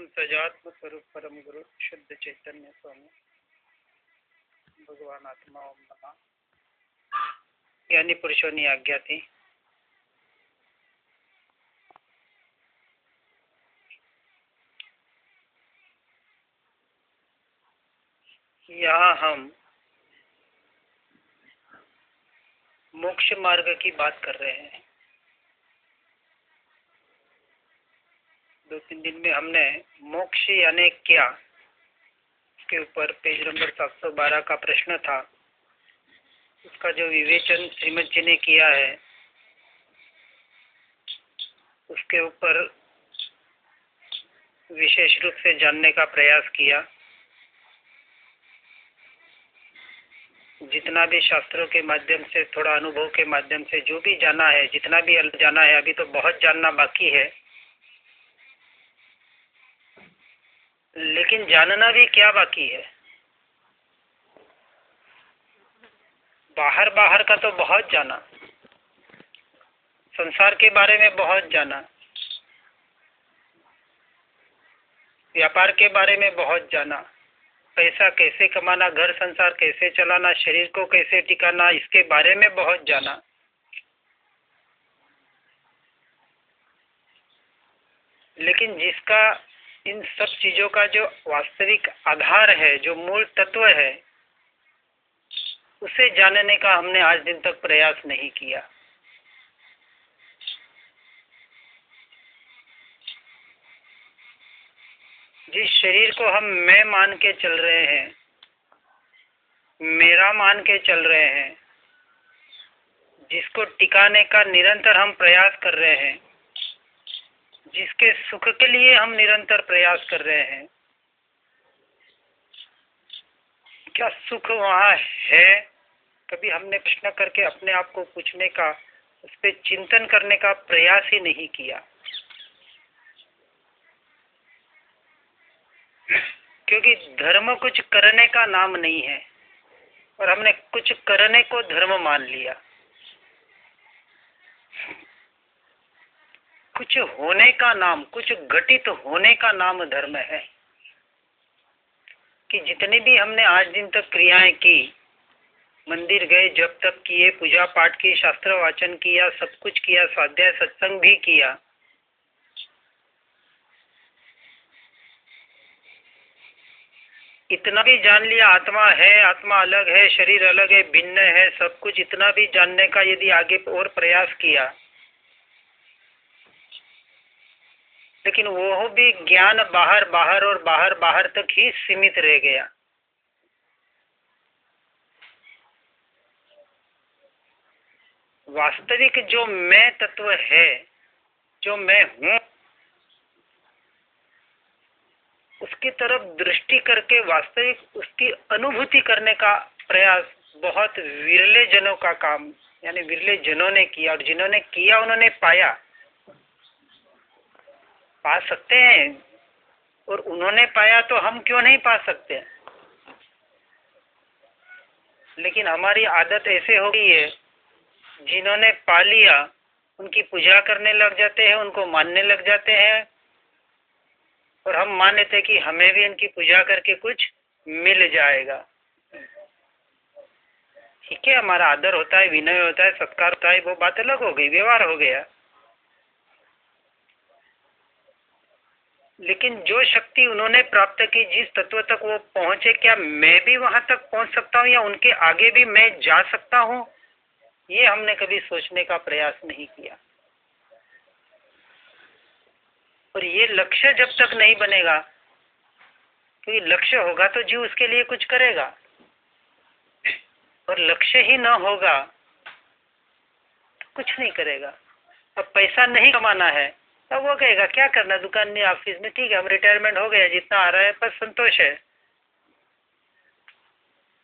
हम सजात्म स्वरूप परम गुरु शुद्ध चैतन्य स्वामी भगवान आत्मा ओम नमः ज्ञानी पुरुषों की आज्ञा थी। यहाँ हम मोक्ष मार्ग की बात कर रहे हैं। 2-3 दिन में हमने मोक्ष यानी क्या के ऊपर पेज नंबर 712 का प्रश्न था, उसका जो विवेचन श्रीमद जी ने किया है उसके ऊपर विशेष रूप से जानने का प्रयास किया। जितना भी शास्त्रों के माध्यम से, थोड़ा अनुभव के माध्यम से जो भी जाना है, जितना भी जाना है, अभी तो बहुत जानना बाकी है, लेकिन जानना भी क्या बाकी है। बाहर का तो बहुत जाना, संसार के बारे में बहुत जाना, व्यापार के बारे में बहुत जाना, पैसा कैसे कमाना, घर संसार कैसे चलाना, शरीर को कैसे टिकाना, इसके बारे में बहुत जाना। लेकिन जिसका इन सब चीजों का जो वास्तविक आधार है, जो मूल तत्व है, उसे जानने का हमने आज दिन तक प्रयास नहीं किया। जिस शरीर को हम मैं मान के चल रहे हैं, मेरा मान के चल रहे हैं, जिसको टिकाने का निरंतर हम प्रयास कर रहे हैं, जिसके सुख के लिए हम निरंतर प्रयास कर रहे हैं, क्या सुख वहाँ है? कभी हमने प्रश्न करके अपने आप को पूछने का, उस पर चिंतन करने का प्रयास ही नहीं किया। क्योंकि धर्म कुछ करने का नाम नहीं है और हमने कुछ करने को धर्म मान लिया। कुछ होने का नाम, कुछ घटित होने का नाम धर्म है। कि जितनी भी हमने आज दिन तक क्रियाएं की, मंदिर गए, जब तक किए, पूजा पाठ की, शास्त्र वाचन किया, सब कुछ किया, स्वाध्याय सत्संग भी किया, इतना भी जान लिया आत्मा है, आत्मा अलग है, शरीर अलग है, भिन्न है, सब कुछ इतना भी जानने का यदि आगे और प्रयास किया, लेकिन वो भी ज्ञान बाहर तक ही सीमित रह गया। वास्तविक जो मैं तत्व है, जो मैं हूं, उसकी तरफ दृष्टि करके वास्तविक उसकी अनुभूति करने का प्रयास बहुत विरले जनों का काम, यानी विरले जनों ने किया, और जिन्होंने किया उन्होंने पाया। पा सकते हैं, और उन्होंने पाया तो हम क्यों नहीं पा सकते? लेकिन हमारी आदत ऐसे हो गई है, जिन्होंने पा लिया उनकी पूजा करने लग जाते हैं, उनको मानने लग जाते हैं, और हम मान लेते हैं कि हमें भी इनकी पूजा करके कुछ मिल जाएगा। ठीक है, हमारा आदर होता है, विनय होता है, सत्कार होता है, वो बात अलग हो गई, व्यवहार हो गया। लेकिन जो शक्ति उन्होंने प्राप्त की, जिस तत्व तक वो पहुंचे, क्या मैं भी वहां तक पहुंच सकता हूँ, या उनके आगे भी मैं जा सकता हूँ? ये हमने कभी सोचने का प्रयास नहीं किया। और ये लक्ष्य जब तक नहीं बनेगा, क्योंकि लक्ष्य होगा तो जीव उसके लिए कुछ करेगा, और लक्ष्य ही ना होगा तो कुछ नहीं करेगा। अब पैसा नहीं कमाना है, तब वो कहेगा क्या करना, दुकान में, ऑफिस में, ठीक है, हम रिटायरमेंट हो गया, जितना आ रहा है पर संतोष है।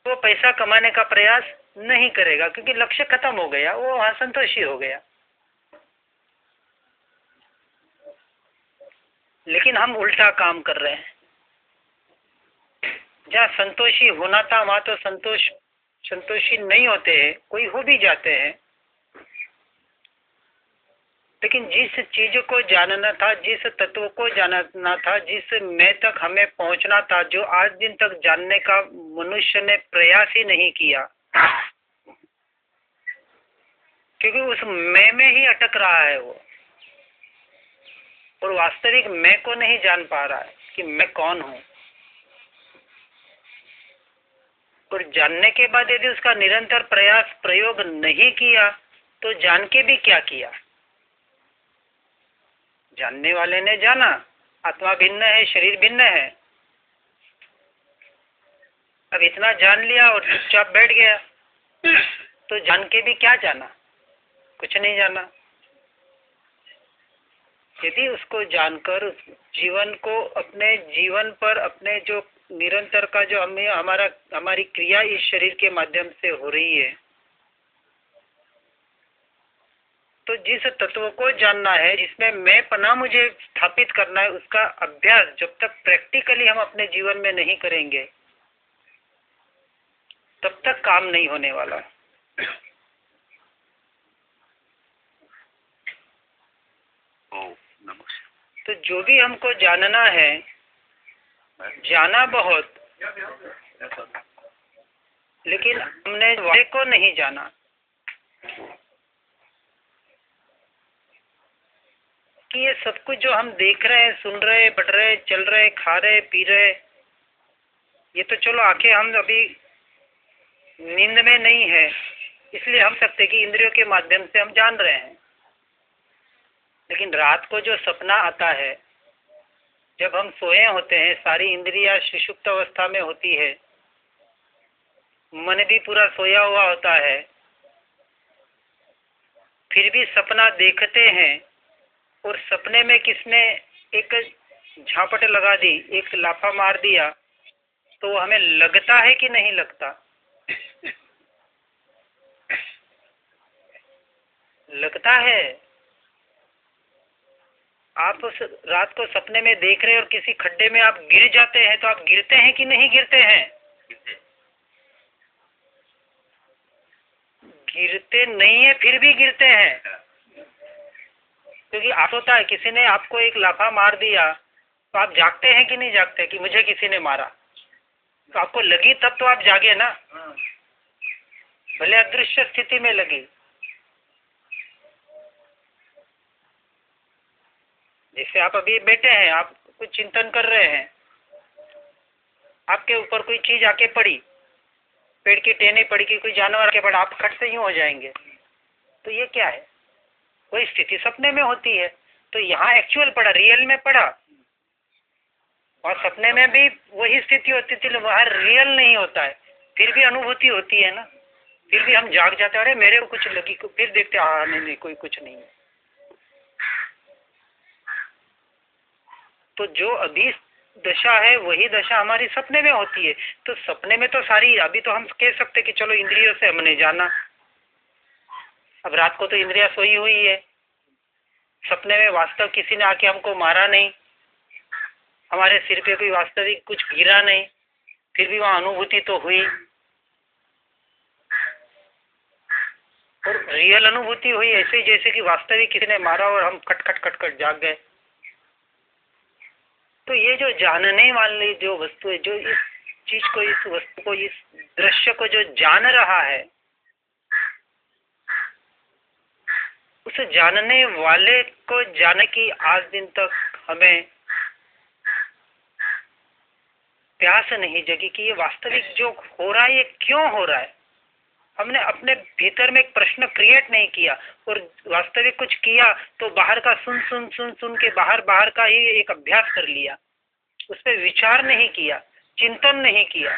वो पैसा कमाने का प्रयास नहीं करेगा, क्योंकि लक्ष्य खत्म हो गया, वो वहां संतोषी हो गया। लेकिन हम उल्टा काम कर रहे हैं। जहाँ संतोषी होना था वहां तो संतोषी नहीं होते हैं, कोई हो भी जाते हैं। लेकिन जिस चीज को जानना था, जिस तत्व को जानना था, जिस मैं तक हमें पहुंचना था, जो आज दिन तक जानने का मनुष्य ने प्रयास ही नहीं किया, क्योंकि उस मैं में ही अटक रहा है वो, और वास्तविक मैं को नहीं जान पा रहा है कि मैं कौन हूं। और जानने के बाद यदि उसका निरंतर प्रयास प्रयोग नहीं किया तो जान के भी क्या किया। जानने वाले ने जाना आत्मा भिन्न है, शरीर भिन्न है, अब इतना जान लिया और चुपचाप बैठ गया, तो जान के भी क्या जाना, कुछ नहीं जाना। यदि उसको जानकर उस जीवन को, अपने जीवन पर, अपने जो निरंतर का जो हमें हमारी क्रिया इस शरीर के माध्यम से हो रही है, तो जिस तत्व को जानना है, जिसमें मैं पना मुझे स्थापित करना है, उसका अभ्यास जब तक प्रैक्टिकली हम अपने जीवन में नहीं करेंगे तब तक काम नहीं होने वाला। तो जो भी हमको जानना है, जाना बहुत, लेकिन हमने वाले को नहीं जाना कि ये सब कुछ जो हम देख रहे हैं, सुन रहे, बढ़ रहे, चल रहे, खा रहे, पी रहे, ये तो चलो आंखें हम अभी नींद में नहीं है इसलिए हम सकते कि इंद्रियों के माध्यम से हम जान रहे हैं, लेकिन रात को जो सपना आता है, जब हम सोए होते हैं, सारी इंद्रियां सुषुप्त अवस्था में होती है, मन भी पूरा सोया हुआ होता है, फिर भी सपना देखते हैं, और सपने में किसने एक झापट लगा दी, एक लाफा मार दिया, तो हमें लगता है कि नहीं लगता? लगता है। आप उस रात को सपने में देख रहे हैं और किसी खड्डे में आप गिर जाते हैं, तो आप गिरते हैं कि नहीं गिरते हैं? गिरते नहीं है, फिर भी गिरते हैं, क्योंकि आप होता है किसी ने आपको एक लाफा मार दिया, तो आप जागते हैं कि नहीं जागते कि मुझे किसी ने मारा? तो आपको लगी तब तो आप जागे ना, भले अदृश्य स्थिति में लगी। जैसे आप अभी बैठे हैं, आप कुछ चिंतन कर रहे हैं, आपके ऊपर कोई चीज आके पड़ी, पेड़ की टहनी पड़ी कि कोई जानवर आके पड़ा, आप खट से यूं हो जाएंगे, तो ये क्या है? वही स्थिति सपने में होती है। तो यहाँ एक्चुअल पड़ा, रियल में पड़ा, और सपने में भी वही स्थिति होती थी, वहां रियल नहीं होता है, फिर भी अनुभूति होती है ना, फिर भी हम जाग जाते हैं, अरे मेरे को कुछ लगी, फिर देखते हाँ नहीं कोई कुछ नहीं है। तो जो अभी दशा है वही दशा हमारी सपने में होती है। तो सपने में तो सारी, अभी तो हम कह सकते कि चलो इंद्रियों से हमने जाना, अब रात को तो इंद्रिया सोई हुई है, सपने में वास्तव किसी ने आके हमको मारा नहीं, हमारे सिर पे कोई वास्तविक कुछ गिरा नहीं, फिर भी वहां अनुभूति तो हुई, और रियल अनुभूति हुई, ऐसे जैसे कि वास्तविक किसी ने मारा और हम कट कट कट कट जाग गए। तो ये जो जानने वाली जो वस्तु है, जो इस चीज को, इस वस्तु को, इस दृश्य को जो जान रहा है, उस जानने वाले को जाने की आज दिन तक हमें प्यास नहीं जगी कि ये वास्तविक जो हो रहा है ये क्यों हो रहा है। हमने अपने भीतर में एक प्रश्न क्रिएट नहीं किया, और वास्तविक कुछ किया तो बाहर का सुन सुन सुन सुन के बाहर बाहर का ही एक अभ्यास कर लिया, उस पर विचार नहीं किया, चिंतन नहीं किया,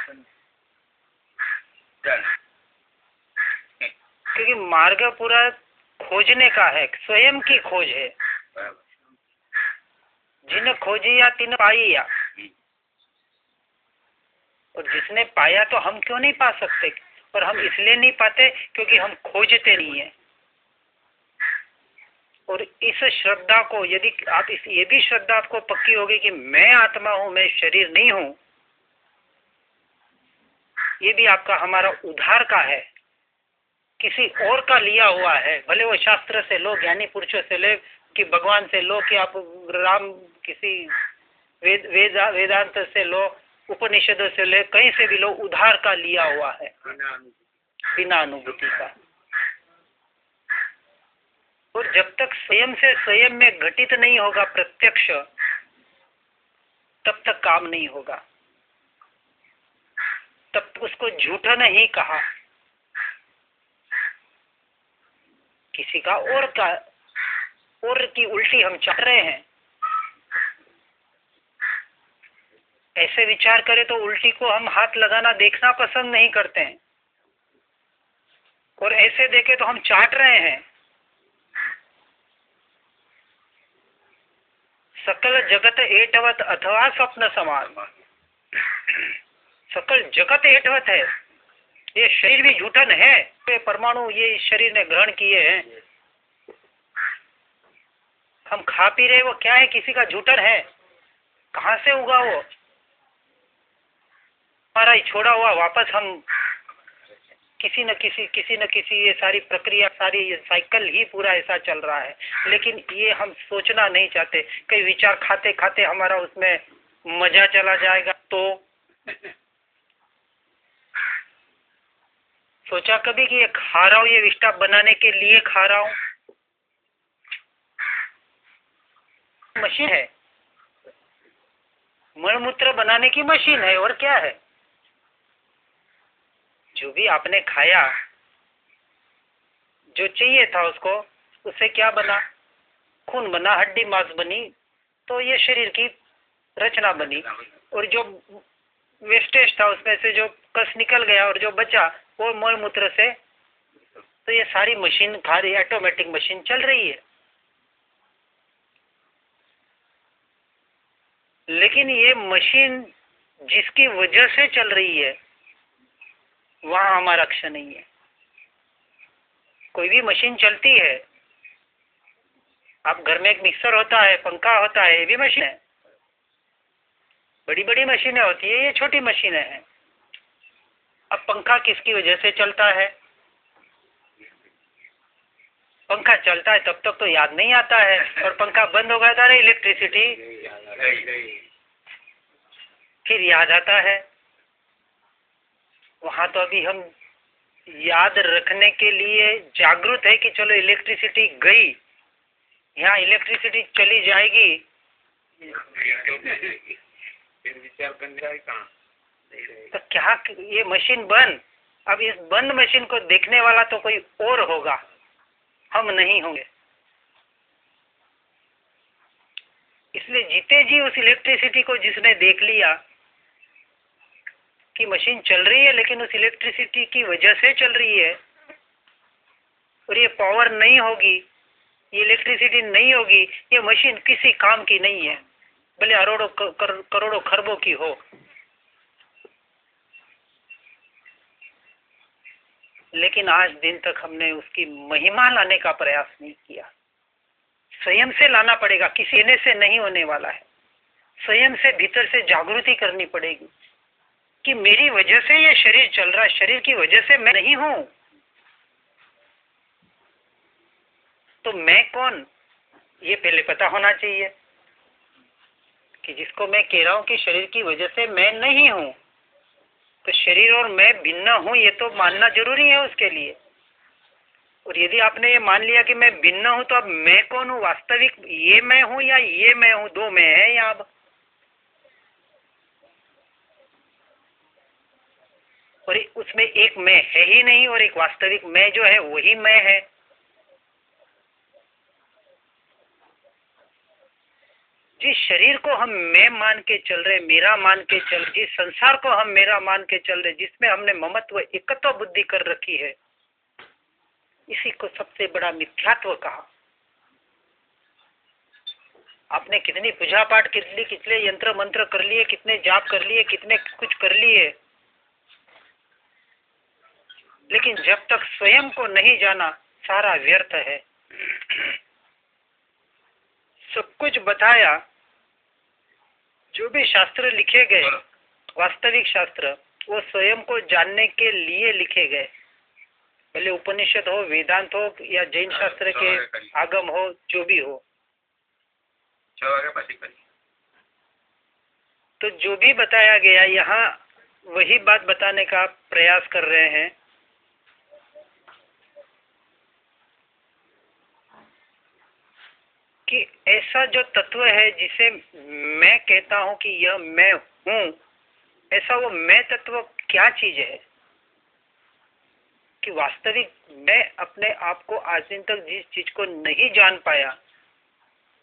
क्योंकि मार्ग पूरा खोजने का है, स्वयं की खोज है। जिन खोजी या तिन पाई या, और जिसने पाया तो हम क्यों नहीं पा सकते? और हम इसलिए नहीं पाते क्योंकि हम खोजते नहीं है। और इस श्रद्धा को यदि आप ये भी श्रद्धा आपको पक्की होगी कि मैं आत्मा हूं, मैं शरीर नहीं हूं, ये भी आपका हमारा उद्धार का है। किसी और का लिया हुआ है, भले वो शास्त्र से लो, ज्ञानी पुरुषों से ले, कि भगवान से लो, कि आप राम किसी वेदांत से लो, उपनिषदों से ले, कहीं से भी लो, उधार का लिया हुआ है, बिना अनुभूति का। और जब तक स्वयं से स्वयं में घटित नहीं होगा प्रत्यक्ष, तब तक काम नहीं होगा, तब उसको झूठा नहीं कहा, किसी का और की उल्टी हम चाह रहे हैं। ऐसे विचार करें तो उल्टी को हम हाथ लगाना देखना पसंद नहीं करते हैं, और ऐसे देखे तो हम चाट रहे हैं। सकल जगत एटवत अथवा स्वप्न समान, सकल जगत एटवत है, ये शरीर भी झूठन है, ये परमाणु ये शरीर ने ग्रहण किए हैं, हम खा पी रहे, वो क्या है, किसी का झूठन है, कहां से उगा वो, हमारा ही छोड़ा हुआ, वापस हम किसी न किसी ये सारी प्रक्रिया, सारी ये साइकिल ही पूरा ऐसा चल रहा है। लेकिन ये हम सोचना नहीं चाहते, कई विचार खाते खाते हमारा उसमें मजा चला जाएगा। तो सोचा कभी कि ये खा रहा हूं, ये विष्टा बनाने के लिए खा रहा हूं, मशीन है, मलमूत्र बनाने की मशीन है, और क्या है। जो भी आपने खाया, जो चाहिए था उसको, उससे क्या बना, खून बना, हड्डी मांस बनी, तो ये शरीर की रचना बनी। और जो वेस्टेज था उसमें से जो कस निकल गया और जो बचा वो मल मूत्र से, तो ये सारी मशीन खा रही है, ऑटोमेटिक मशीन चल रही है। लेकिन ये मशीन जिसकी वजह से चल रही है, वहां हमारा अक्ष नहीं है। कोई भी मशीन चलती है, आप घर में एक मिक्सर होता है, पंखा होता है, ये भी मशीन है। बड़ी बड़ी मशीनें होती है, ये छोटी मशीनें हैं। अब पंखा किसकी वजह से चलता है, पंखा चलता है तब तक तो याद नहीं आता है, और पंखा बंद हो गया था, इलेक्ट्रिसिटी, फिर याद आता है। वहां तो अभी हम याद रखने के लिए जागरूक है कि चलो इलेक्ट्रिसिटी गई, यहाँ इलेक्ट्रिसिटी चली जाएगी, विचार करने कहाँ, तो क्या ये मशीन बंद। अब इस बंद मशीन को देखने वाला तो कोई और होगा, हम नहीं होंगे। इसलिए जीते जी उस इलेक्ट्रिसिटी को जिसने देख लिया कि मशीन चल रही है, लेकिन उस इलेक्ट्रिसिटी की वजह से चल रही है, और ये पावर नहीं होगी, ये इलेक्ट्रिसिटी नहीं होगी, ये मशीन किसी काम की नहीं है, भले अरोड़ों करोड़ों खरबों की हो। लेकिन आज दिन तक हमने उसकी महिमा लाने का प्रयास नहीं किया। स्वयं से लाना पड़ेगा, किसी ने से नहीं होने वाला है। स्वयं से भीतर से जागृति करनी पड़ेगी कि मेरी वजह से ये शरीर चल रहा है, शरीर की वजह से मैं नहीं हूं। तो मैं कौन, ये पहले पता होना चाहिए कि जिसको मैं कह रहा हूं कि शरीर की वजह से मैं नहीं हूं, तो शरीर और मैं भिन्न हूं, ये तो मानना जरूरी है उसके लिए। और यदि आपने ये मान लिया कि मैं भिन्न हूं, तो अब मैं कौन हूं, वास्तविक ये मैं हूं या ये मैं हूं, दो मैं है यहाँ। अब और उसमें एक मैं है ही नहीं, और एक वास्तविक मैं जो है वही मैं है। जिस शरीर को हम मैं मान के चल रहे, मेरा मान के चल, जिस संसार को हम मेरा मान के चल रहे, जिसमें हमने ममत्व एकत्व बुद्धि कर रखी है, इसी को सबसे बड़ा मिथ्यात्व कहा। आपने कितनी पूजा पाठ कर ली, कितने यंत्र मंत्र कर लिए, कितने जाप कर लिए, कितने कुछ कर लिए, लेकिन जब तक स्वयं को नहीं जाना, सारा व्यर्थ है। सब कुछ बताया, जो भी शास्त्र लिखे गए, वास्तविक शास्त्र, वो स्वयं को जानने के लिए लिखे गए। भले उपनिषद हो, वेदांत हो या जैन शास्त्र के आगम हो, जो भी हो। 6 वागे પછી કરી। तो जो भी बताया गया यहाँ वही बात बताने का प्रयास कर रहे हैं कि ऐसा जो तत्व है जिसे मैं कहता हूं कि यह मैं हूं, ऐसा वो मैं तत्व क्या चीज है कि वास्तविक मैं अपने आप को आज दिन तक जिस चीज को नहीं जान पाया,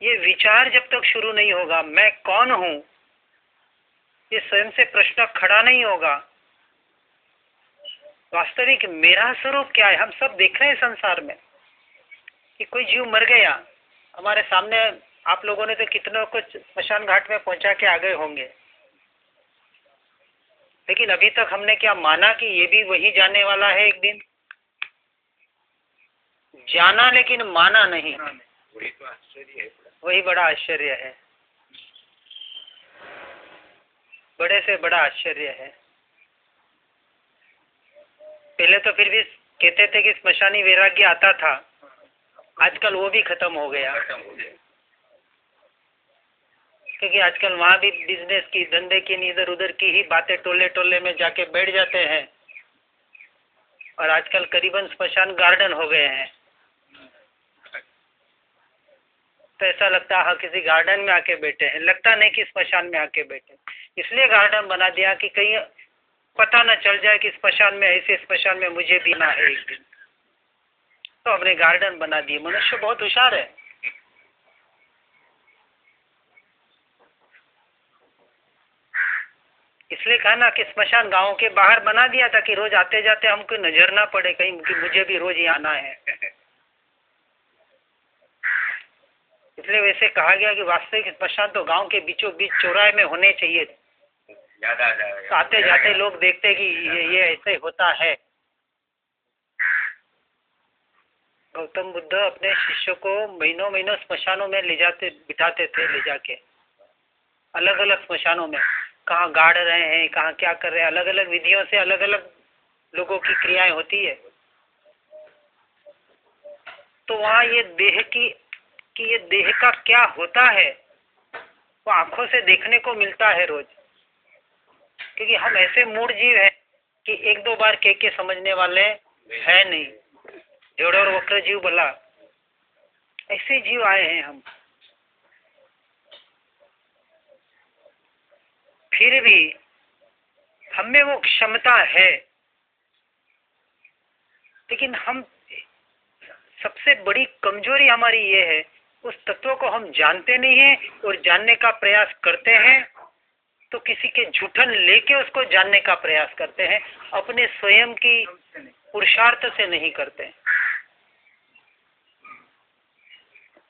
ये विचार जब तक शुरू नहीं होगा, मैं कौन हूं, ये स्वयं से प्रश्न खड़ा नहीं होगा, वास्तविक मेरा स्वरूप क्या है। हम सब देख रहे हैं संसार में कि कोई जीव मर गया हमारे सामने, आप लोगों ने तो कितनों को स्मशान घाट में पहुंचा के आ गए होंगे, लेकिन अभी तक हमने क्या माना कि ये भी वही जाने वाला है एक दिन। जाना लेकिन माना नहीं, वही बड़ा आश्चर्य है, बड़े से बड़ा आश्चर्य है। पहले तो फिर भी कहते थे कि स्मशानी वैराग्य आता था, आजकल वो भी खत्म हो गया, क्योंकि आजकल वहां भी बिजनेस की, धंधे की, इधर उधर की ही बातें टोले टोले में जाके बैठ जाते हैं, और आजकल करीबन स्मशान गार्डन हो गए हैं। तो ऐसा लगता है किसी गार्डन में आके बैठे हैं, लगता नहीं कि स्मशान में आके बैठे। इसलिए गार्डन बना दिया कि कहीं पता न चल जाए कि स्मशान में, ऐसे स्मशान में मुझे भी ना है एक दिन, तो हमने गार्डन बना दिए। मनुष्य बहुत होशियार है। इसलिए कहा ना कि स्मशान गांव के बाहर बना दिया था कि रोज आते जाते हमको नजर ना पड़े कहीं कि मुझे भी रोज ही आना है। इसलिए वैसे कहा गया कि वास्तविक स्मशान तो गांव के बीचों बीच चौराहे में होने चाहिए। याद आ जाएगा, तो आते जाते लोग देखते कि ये ऐसे होता है। गौतम बुद्ध अपने शिष्यों को महीनों महीनों स्मशानों में ले जाते, बिठाते थे ले जाके, अलग अलग स्मशानों में, कहाँ गाड़ रहे हैं, कहाँ क्या कर रहे हैं, अलग अलग विधियों से अलग अलग लोगों की क्रियाएं होती है। तो वहाँ ये देह की कि ये देह का क्या होता है वो आंखों से देखने को मिलता है रोज, क्योंकि हम ऐसे मूढ़ जीव हैं कि एक दो बार कह के समझने वाले है नहीं। जोड़ और वक्र जीव बोला, ऐसे जीव आए हैं हम। फिर भी हमें वो क्षमता है, लेकिन हम सबसे बड़ी कमजोरी हमारी ये है, उस तत्व को हम जानते नहीं हैं और जानने का प्रयास करते हैं तो किसी के झूठन लेके उसको जानने का प्रयास करते हैं, अपने स्वयं की पुरुषार्थ से नहीं करते,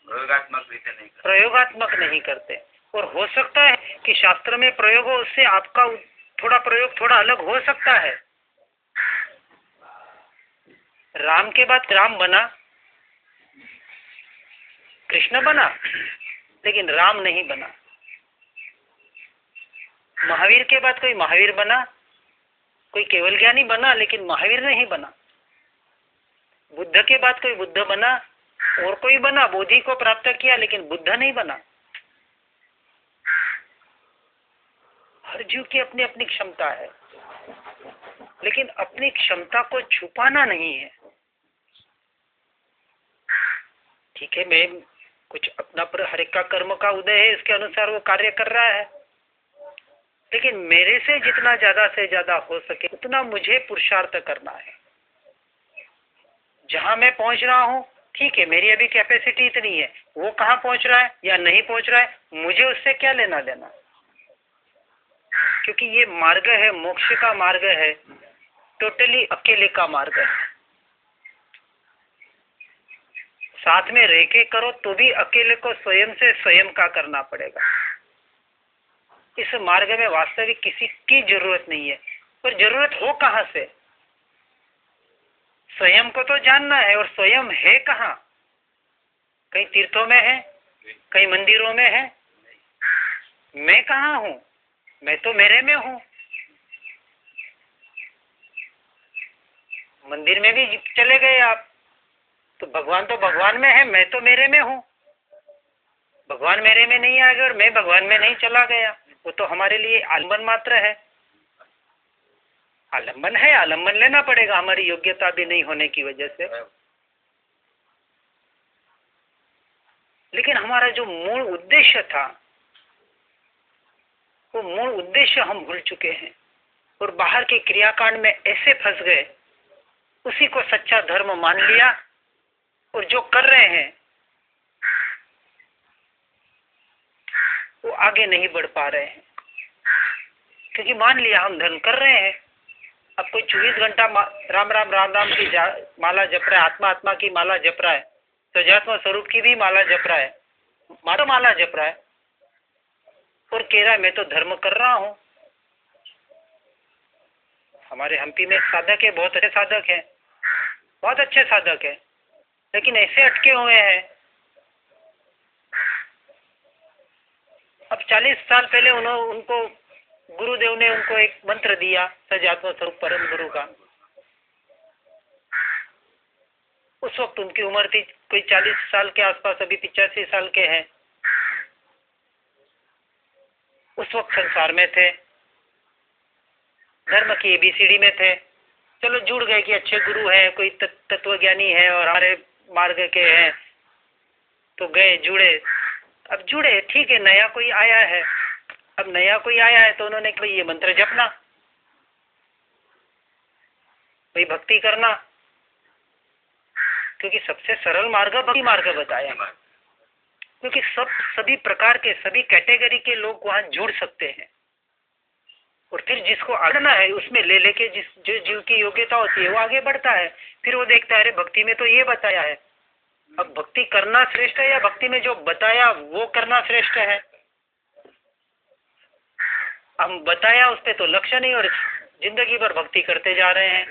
प्रयोगात्मक नहीं करते। और हो सकता है कि शास्त्र में प्रयोग हो, उससे आपका थोड़ा प्रयोग थोड़ा अलग हो सकता है। राम के बाद राम बना, कृष्ण बना, लेकिन राम नहीं बना। महावीर के बाद कोई महावीर बना, कोई केवल ज्ञानी बना, लेकिन महावीर नहीं बना। बुद्ध के बाद कोई बुद्ध बना, और कोई बना, बोधि को प्राप्त किया, लेकिन बुद्ध नहीं बना। हर जीव की अपनी अपनी क्षमता है, लेकिन अपनी क्षमता को छुपाना नहीं है। ठीक है, मैं कुछ अपना पर हर एक का कर्म का उदय है, इसके अनुसार वो कार्य कर रहा है, लेकिन मेरे से जितना ज्यादा से ज्यादा हो सके उतना मुझे पुरुषार्थ करना है। जहां मैं पहुंच रहा हूं, ठीक है, मेरी अभी कैपेसिटी इतनी है, वो कहाँ पहुंच रहा है या नहीं पहुंच रहा है, मुझे उससे क्या लेना देना। क्योंकि ये मार्ग है, मोक्ष का मार्ग है, टोटली अकेले का मार्ग है। साथ में रह के करो तो भी अकेले को स्वयं से स्वयं का करना पड़ेगा। इस मार्ग में वास्तविक किसी की जरूरत नहीं है। पर जरूरत हो कहां से? स्वयं को तो जानना है, और स्वयं है कहाँ? कहीं तीर्थों में है, कहीं मंदिरों में है। मैं कहाँ हूं? मैं तो मेरे में हूं। मंदिर में भी चले गए आप, तो भगवान में है, मैं तो मेरे में हूँ। भगवान मेरे में नहीं आएगा और मैं भगवान में नहीं चला गया, वो तो हमारे लिए आलम्बन मात्र है। आलम्बन है, आलम्बन लेना पड़ेगा हमारी योग्यता भी नहीं होने की वजह से। लेकिन हमारा जो मूल उद्देश्य था, वो मूल उद्देश्य हम भूल चुके हैं और बाहर के क्रियाकांड में ऐसे फंस गए, उसी को सच्चा धर्म मान लिया और जो कर रहे हैं वो आगे नहीं बढ़ पा रहे हैं, क्योंकि मान लिया हम धर्म कर रहे हैं। अब कोई 24 घंटा राम राम राम राम की माला जप रहा है, आत्मा आत्मा की माला जप रहा है, सजात्मा स्वरूप की भी माला जप रहा है, माला जप रहा है और कह रहा है मैं तो धर्म कर रहा हूं। हमारे हम्पी में एक साधक है, बहुत अच्छे साधक है, बहुत अच्छे साधक है, लेकिन ऐसे अटके हुए हैं। अब 40 साल पहले उनको गुरुदेव ने उनको एक मंत्र दिया, सजात्मा स्वरूप परम गुरु का। उस वक्त उनकी उम्र थी कोई 40 साल के आसपास, अभी 85 साल के हैं। उस वक्त संसार में थे, धर्म की एबीसीडी में थे। चलो जुड़ गए कि अच्छे गुरु हैं, कोई तत्वज्ञानी है और हमारे मार्ग के हैं, तो गए जुड़े। अब जुड़े ठीक है, नया कोई आया है, अब नया कोई आया है तो उन्होंने कहा ये मंत्र जपना, भाई भक्ति करना, क्योंकि सबसे सरल मार्ग भक्ति मार्ग बताया, क्योंकि सभी प्रकार के सभी कैटेगरी के लोग वहां जुड़ सकते हैं और फिर जिसको आगना है उसमें ले लेके जो जीव की योग्यता होती है वो आगे बढ़ता है। फिर वो देखता है अरे भक्ति में तो ये बताया है, अब भक्ति करना श्रेष्ठ है या भक्ति में जो बताया वो करना श्रेष्ठ है। हम बताया उस पे तो लक्ष्य नहीं और जिंदगी भर भक्ति करते जा रहे हैं,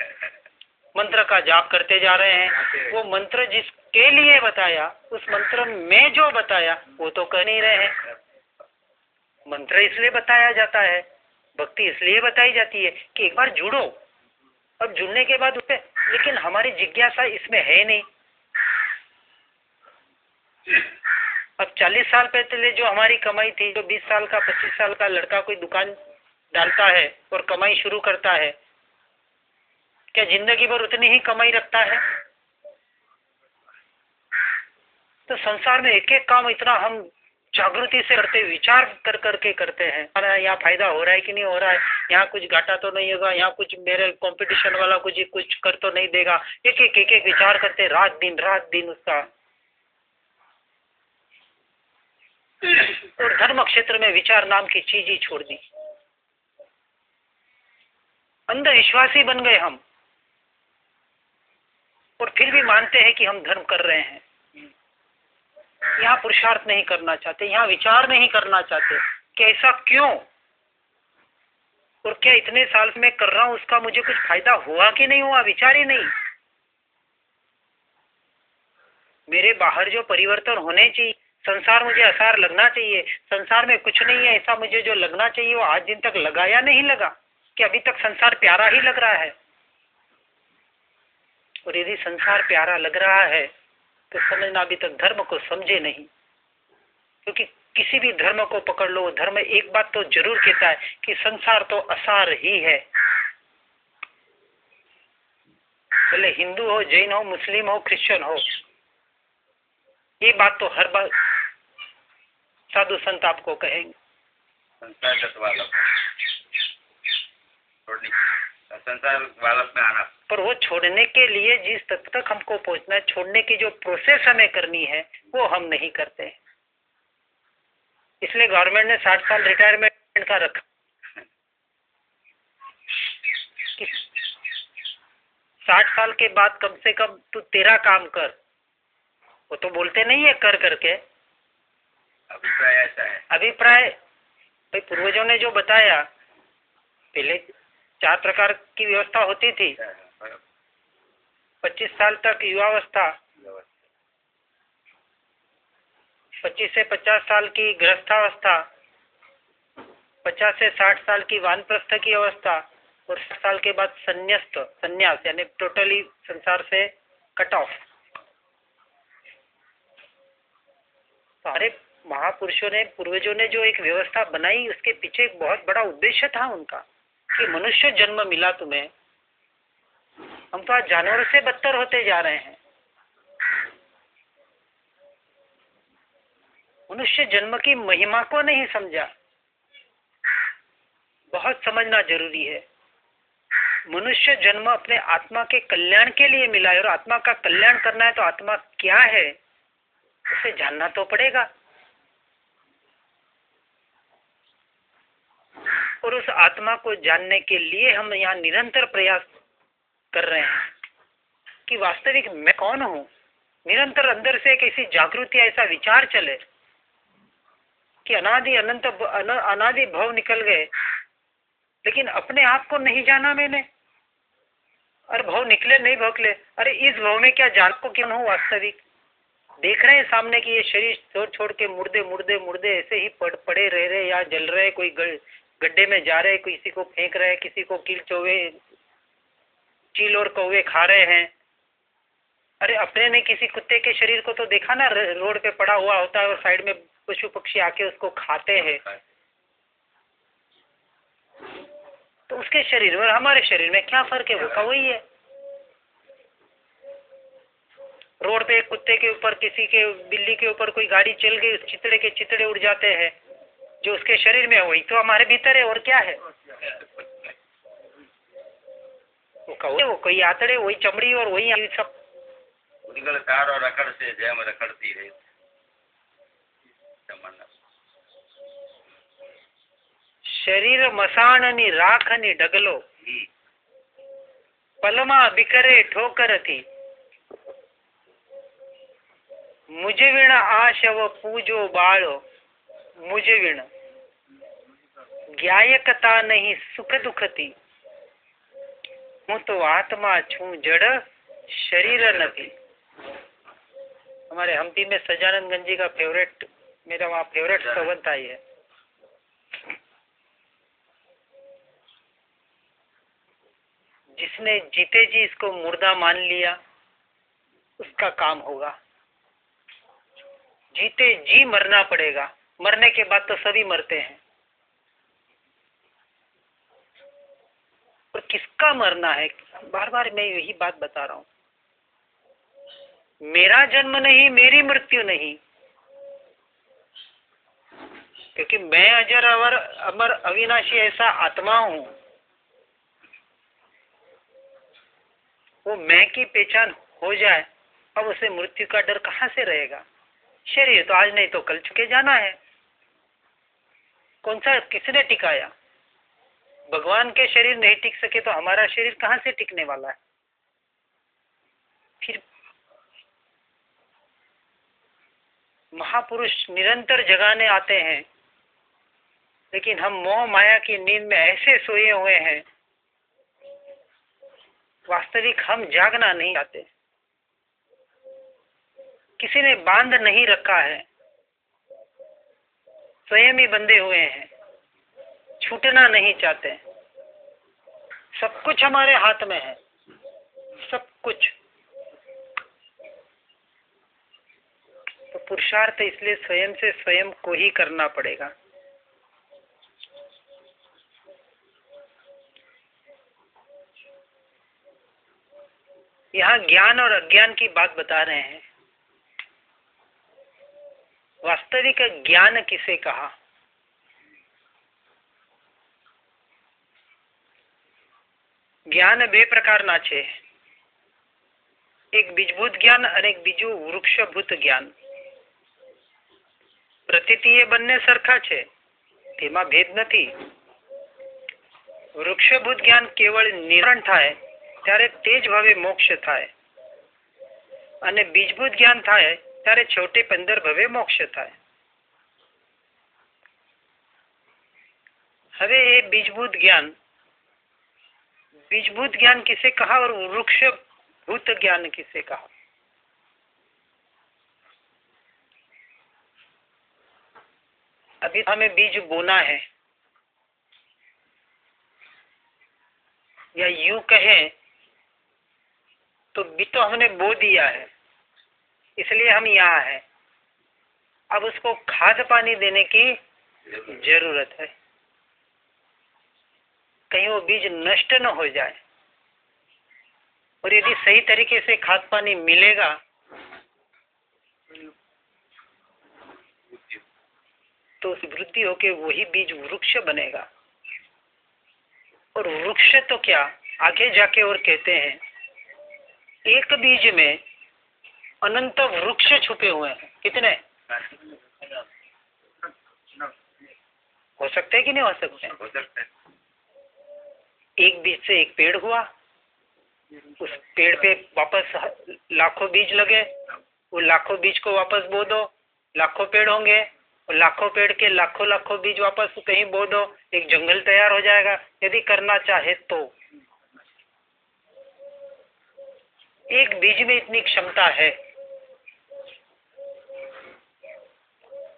मंत्र का जाप करते जा रहे हैं। वो मंत्र जिसके लिए बताया, उस मंत्र में जो बताया वो तो कर नहीं रहे हैं। मंत्र इसलिए बताया जाता है, भक्ति इसलिए बताई जाती है कि एक बार जुड़ो। अब जुड़ने के बाद उसपे, लेकिन हमारी जिज्ञासा इसमें है नहीं। अब 40 साल पहले जो हमारी कमाई थी, जो 20 साल का 25 साल का लड़का कोई दुकान डालता है और कमाई शुरू करता है, क्या जिंदगी भर उतनी ही कमाई रखता है? तो संसार में एक एक काम इतना हम जागृति से करते, विचार कर करके करते हैं, यहाँ फायदा हो रहा है कि नहीं हो रहा है, यहाँ कुछ घाटा तो नहीं होगा, यहाँ कुछ मेरे कंपटीशन वाला कुछ कर तो नहीं देगा। एक एक विचार करते रात दिन उसका। और धर्म क्षेत्र में विचार नाम की चीज ही छोड़ दी, अंधविश्वासी बन गए हम, और फिर भी मानते हैं कि हम धर्म कर रहे हैं। यहाँ पुरुषार्थ नहीं करना चाहते, यहाँ विचार नहीं करना चाहते कि ऐसा क्यों, और क्या इतने साल में कर रहा हूं उसका मुझे कुछ फायदा हुआ कि नहीं हुआ, विचार ही नहीं। मेरे बाहर जो परिवर्तन होने चाहिए, संसार मुझे आसार लगना चाहिए, संसार में कुछ नहीं है ऐसा मुझे जो लगना चाहिए वो आज दिन तक लगा या नहीं लगा, कि अभी तक संसार प्यारा ही लग रहा है। और यदि संसार प्यारा लग रहा है तो समझना अभी तक धर्म को समझे नहीं, क्योंकि किसी भी धर्म को पकड़ लो, धर्म एक बात तो जरूर कहता है कि संसार तो असार ही है। भले हिंदू हो, जैन हो, मुस्लिम हो, क्रिश्चियन हो, ये बात तो हर बार साधु संत आपको कहेंगे। संसार वालप में आना, पर वो छोड़ने के लिए जिस तक तक हमको पहुंचना है, छोड़ने की जो प्रोसेस हमें करनी है वो हम नहीं करते। इसलिए गवर्नमेंट ने 60 साल रिटायरमेंट का रखा, 60 साल के बाद कम से कम तू तेरा काम कर। वो तो बोलते नहीं है कर करके, अभिप्राय ऐसा है। अभिप्राय भाई पूर्वजों ने जो बताया, पहले 4 प्रकार की व्यवस्था होती थी। 25 साल तक युवावस्था, 25 से 50 साल की गृहस्थावस्था, 50 से 60 साल की वानप्रस्थ की अवस्था, और 7 साल के बाद संन्यास यानी टोटली संसार से कट ऑफ। सारे महापुरुषों ने, पूर्वजों ने जो एक व्यवस्था बनाई, उसके पीछे एक बहुत बड़ा उद्देश्य था उनका कि मनुष्य जन्म मिला तुम्हें, हम तो आज जानवरों से बदतर होते जा रहे हैं। मनुष्य जन्म की महिमा को नहीं समझा, बहुत समझना जरूरी है। मनुष्य जन्म अपने आत्मा के कल्याण के लिए मिला है, और आत्मा का कल्याण करना है तो आत्मा क्या है उसे जानना तो पड़ेगा। और उस आत्मा को जानने के लिए हम यहाँ निरंतर प्रयास कर रहे हैं कि वास्तविक मैं कौन हूँ। निरंतर अंदर से एक ऐसी जागृति, ऐसा विचार चले कि अनादि अनंत अनादि भव निकल गए, लेकिन अपने आप को नहीं जाना मैंने। अरे भव निकले नहीं भोकले, अरे इस भव में क्या जान को क्यों हूँ वास्तविक। देख रहे हैं सामने कि ये शरीर छोड़ छोड़ के मुर्दे मुर्दे मुर्दे ऐसे ही पड़े रह रहे या जल रहे, कोई गड्ढे में जा रहे, किसी को फेंक रहे, किसी को चील और कौवे खा रहे हैं। अरे अपने ने किसी कुत्ते के शरीर को तो देखा ना, रोड पे पड़ा हुआ होता है और साइड में पशु पक्षी आके उसको खाते हैं। तो उसके शरीर में और हमारे शरीर में क्या फर्क है? वो का वही है। रोड पे एक कुत्ते के ऊपर, किसी के बिल्ली के ऊपर कोई गाड़ी चल गई, उस चितड़े के चितड़े उड़ जाते हैं। जो उसके शरीर में है वही तो हमारे भीतर है, और क्या है? वो कोई आतड़े, वही चमड़ी और वही सब कार और रखड़ से जेम रखड़ती रही। शरीर मसाणनी राखनी डगलो, पलमा बिकरे ठोकर थी, मुझे विण आशव पूजो बाळो, मुझे विण ज्ञायकता नहीं सुख दुख थी, हूँ तो आत्मा छू जड़ शरीर नहीं। हमारे हम्पी में सजानंद गंजी का फेवरेट, मेरा वहाँ फेवरेट संबंध आई है। जिसने जीते जी इसको मुर्दा मान लिया उसका काम होगा। जीते जी मरना पड़ेगा, मरने के बाद तो सभी मरते हैं। और किसका मरना है? बार बार मैं यही बात बता रहा हूँ, मेरा जन्म नहीं, मेरी मृत्यु नहीं, क्योंकि मैं अजर अमर अविनाशी ऐसा आत्मा हूं। वो मैं की पहचान हो जाए, अब उसे मृत्यु का डर कहां से रहेगा? शरीर तो आज नहीं तो कल चुके जाना है। कौन सा किसने टिकाया? भगवान के शरीर नहीं टिक सके तो हमारा शरीर कहां से टिकने वाला है? फिर महापुरुष निरंतर जगाने आते हैं, लेकिन हम मोह माया की नींद में ऐसे सोए हुए हैं, वास्तविक हम जागना नहीं चाहते। किसी ने बांध नहीं रखा है, स्वयं ही बंधे हुए हैं, छूटना नहीं चाहते। सब कुछ हमारे हाथ में है, सब कुछ। तो पुरुषार्थ इसलिए स्वयं से स्वयं को ही करना पड़ेगा। यहाँ ज्ञान और अज्ञान की बात बता रहे हैं। वास्तविक ज्ञान किसे कहा? ज्ञान बे प्रकार ना छे, एक बीजभूत ज्ञान और एक बीजू वृक्षभूत ज्ञान। પ્રતીતિ એ બંને સરખા છે, તેમાં ભેદ નથી। વૃક્ષભૂત જ્ઞાન કેવળ નિર્વાણ થાય ત્યારે તે જ ભાવે મોક્ષ થાય, અને બીજભૂત જ્ઞાન થાય ત્યારે છેવટે 15 ભવે મોક્ષ થાય। હવે એ बीजभूत ज्ञान किसे कहा और वृक्षभूत ज्ञान किसे कहा? अभी हमें बीज बोना है, या यूं कहें तो बीज तो हमने बो दिया है, इसलिए हम यहाँ हैं। अब उसको खाद पानी देने की जरूरत है, कहीं वो बीज नष्ट न हो जाए। और यदि सही तरीके से खाद पानी मिलेगा तो उस वृद्धि होके वही बीज वृक्ष बनेगा। और वृक्ष तो क्या, आगे जाके और कहते हैं एक बीज में अनंत वृक्ष छुपे हुए हैं। कितने हो सकते हैं कि नहीं हो सकते? हो सकते हैं। एक बीज से एक पेड़ हुआ, उस पेड़ पे वापस लाखों बीज लगे, वो लाखों बीज को वापस बो दो, लाखों पेड़ होंगे, और लाखों पेड़ के लाखों लाखों बीज वापस कहीं बो दो, एक जंगल तैयार हो जाएगा यदि करना चाहे तो। एक बीज में इतनी क्षमता है।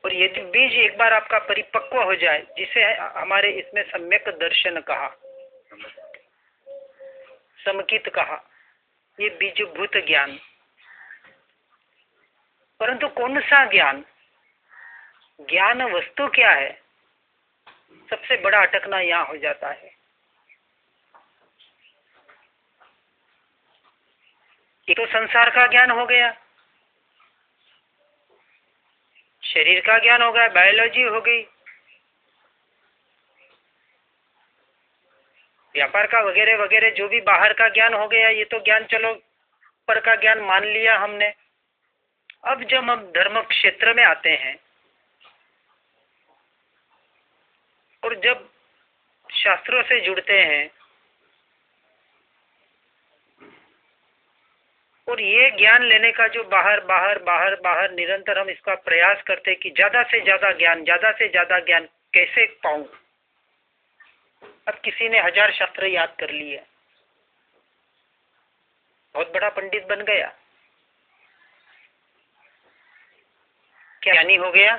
और यदि बीज एक बार आपका परिपक्व हो जाए, जिसे हमारे इसमें सम्यक दर्शन कहा, समकित कहा, ये बीजभूत ज्ञान। परंतु कौन सा ज्ञान, ज्ञान वस्तु क्या है, सबसे बड़ा अटकना यहाँ हो जाता है। ये तो संसार का ज्ञान हो गया, शरीर का ज्ञान हो गया, बायोलॉजी हो गई, व्यापार का वगैरह वगैरह जो भी बाहर का ज्ञान हो गया, ये तो ज्ञान चलो पर का ज्ञान मान लिया हमने। अब जब हम धर्म क्षेत्र में आते हैं और जब शास्त्रों से जुड़ते हैं और ये ज्ञान लेने का जो बाहर बाहर बाहर बाहर निरंतर हम इसका प्रयास करते हैं कि ज्यादा से ज्यादा ज्ञान, ज्यादा से ज्यादा ज्ञान कैसे पाऊं। अब किसी ने 1000 शास्त्र याद कर लिए, बहुत बड़ा पंडित बन गया, क्या ज्ञानी हो गया?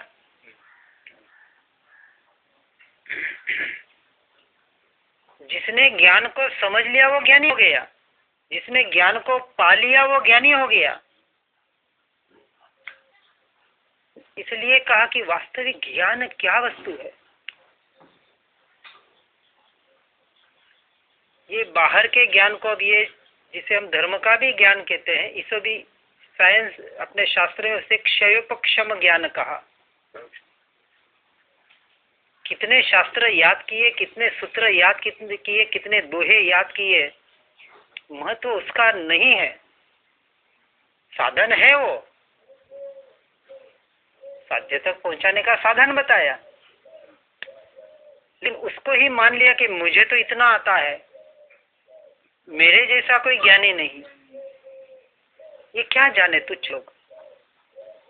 जिसने ज्ञान को समझ लिया वो ज्ञानी हो गया, जिसने ज्ञान को पा लिया वो ज्ञानी हो गया। इसलिए कहा कि वास्तविक ज्ञान क्या वस्तु है। ये बाहर के ज्ञान को, अब ये जिसे हम धर्म का भी ज्ञान कहते हैं, इसे भी साइंस अपने शास्त्र में उसे क्षयोपक्षम ज्ञान कहा। कितने शास्त्र याद किए, कितने सूत्र याद किए, कितने दोहे याद किए, महत्व उसका नहीं है, साधन है। वो साध्य तक पहुंचाने का साधन बताया, लेकिन उसको ही मान लिया कि मुझे तो इतना आता है, मेरे जैसा कोई ज्ञानी नहीं। ये क्या जाने तुच्छ लोग,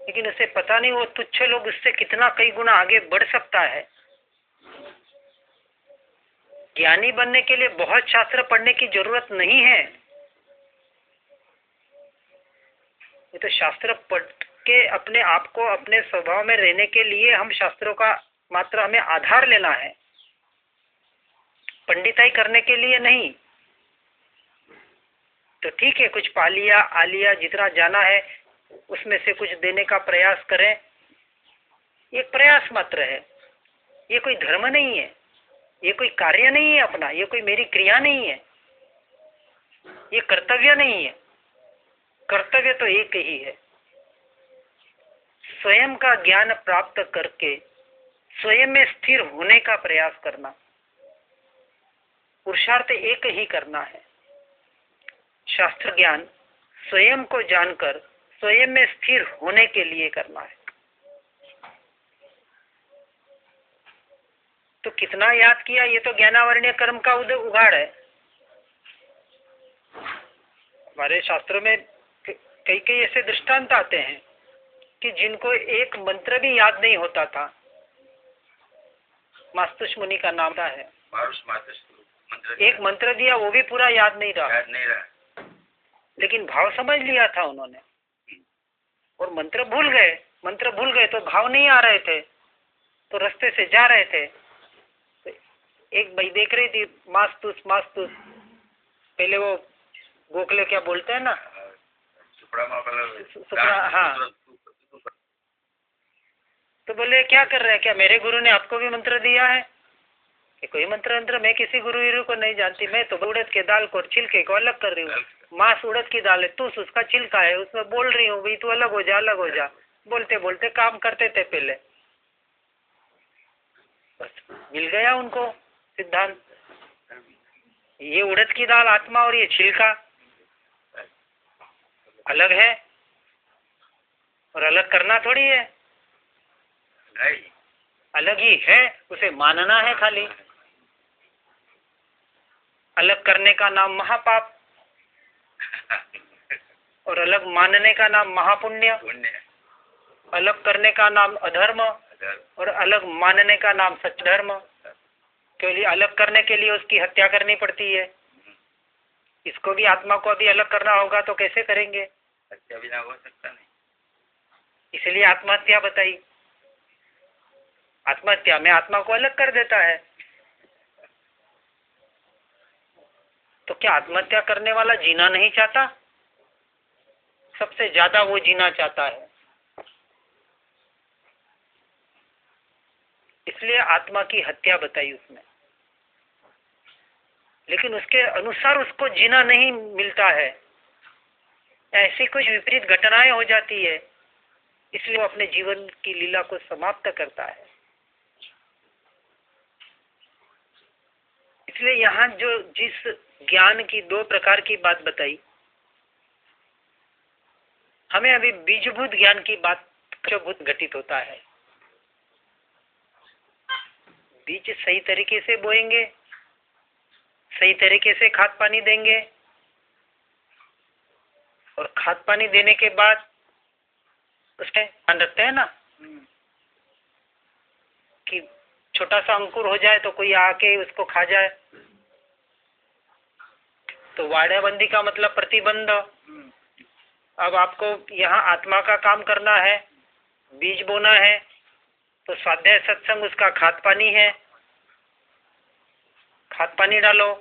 लेकिन उसे पता नहीं वो तुच्छ लोग उससे कितना कई गुना आगे बढ़ सकता है। ज्ञानी बनने के लिए बहुत शास्त्र पढ़ने की जरूरत नहीं है। ये तो शास्त्र पढ़ के अपने आप को, अपने स्वभाव में रहने के लिए हम शास्त्रों का मात्र हमें आधार लेना है, पंडिताई करने के लिए नहीं। तो ठीक है, कुछ पा लिया, आ लिया, जितना जाना है उसमें से कुछ देने का प्रयास करें, ये प्रयास मात्र है, ये कोई धर्म नहीं है, ये कोई कार्य नहीं है अपना, ये कोई मेरी क्रिया नहीं है, ये कर्तव्य नहीं है। कर्तव्य तो एक ही है, स्वयं का ज्ञान प्राप्त करके स्वयं में स्थिर होने का प्रयास करना। पुरुषार्थ एक ही करना है, शास्त्र ज्ञान स्वयं को जानकर स्वयं में स्थिर होने के लिए करना है। तो कितना याद किया, ये तो ज्ञानावरणीय कर्म का उगाड़ है। हमारे शास्त्रों में कई कई ऐसे दृष्टांत आते हैं कि जिनको एक मंत्र भी याद नहीं होता था। मास्तुष मुनि का नाम था है, एक मंत्र दिया वो भी पूरा याद नहीं रहा, लेकिन भाव समझ लिया था उन्होंने, और मंत्र भूल गए तो भाव नहीं आ रहे थे, तो रास्ते से जा रहे थे। तो एक भाई देख रही थी, मास्तुस मास्तुस, पहले वो गोखले क्या बोलते हैं ना, સુપડામાં પેલા सुपड़ा, हाँ। तो बोले क्या कर रहे हैं, क्या मेरे गुरु ने आपको भी मंत्र दिया है? कि कोई मंत्र मैं किसी गुरु को नहीं जानती, मैं तो उड़द के दाल को छिलके को अलग कर रही हूँ। मांस उड़द की दाल है, तू उसका छिलका है, उसमें बोल रही हूँ भाई तू अलग हो जा, अलग हो जा। बोलते बोलते काम करते थे पहले। बस मिल गया उनको सिद्धांत, ये उड़द की दाल आत्मा और ये छिलका अलग है, और अलग करना थोड़ी है, अलग ही है, उसे मानना है खाली। अलग करने का नाम महापाप और अलग मानने का नाम महापुण्य। अलग करने का नाम अधर्म और अलग मानने का नाम सच धर्म। क्योंकि अलग करने के लिए उसकी हत्या करनी पड़ती है। इसको भी, आत्मा को भी अलग करना होगा तो कैसे करेंगे? हत्या बिना हो सकता नहीं, इसलिए आत्महत्या बताई। आत्महत्या में आत्मा को अलग कर देता है। तो क्या आत्महत्या करने वाला जीना नहीं चाहता? सबसे ज्यादा वो जीना चाहता है। इसलिए आत्मा की हत्या बताई उसमें, लेकिन उसके अनुसार उसको जीना नहीं मिलता है। ऐसी कुछ विपरीत घटनाएं हो जाती है, इसलिए वो अपने जीवन की लीला को समाप्त करता है। इसलिए यहाँ जो जिस ज्ञान की दो प्रकार की बात बताई, हमें अभी बीजभूत ज्ञान की बात जो भूत घटित होता है। बीज सही तरीके से बोएंगे, सही तरीके से खाद पानी देंगे, और खाद पानी देने के बाद उसमें ध्यान रखते हैं ना कि छोटा सा अंकुर हो जाए तो कोई आके उसको खा जाए। तो वाड़ाबंदी का मतलब प्रतिबंध। अब आपको यहाँ आत्मा का काम करना है, बीज बोना है, तो स्वाध्याय सत्संग उसका खाद पानी है। खाद पानी डालो,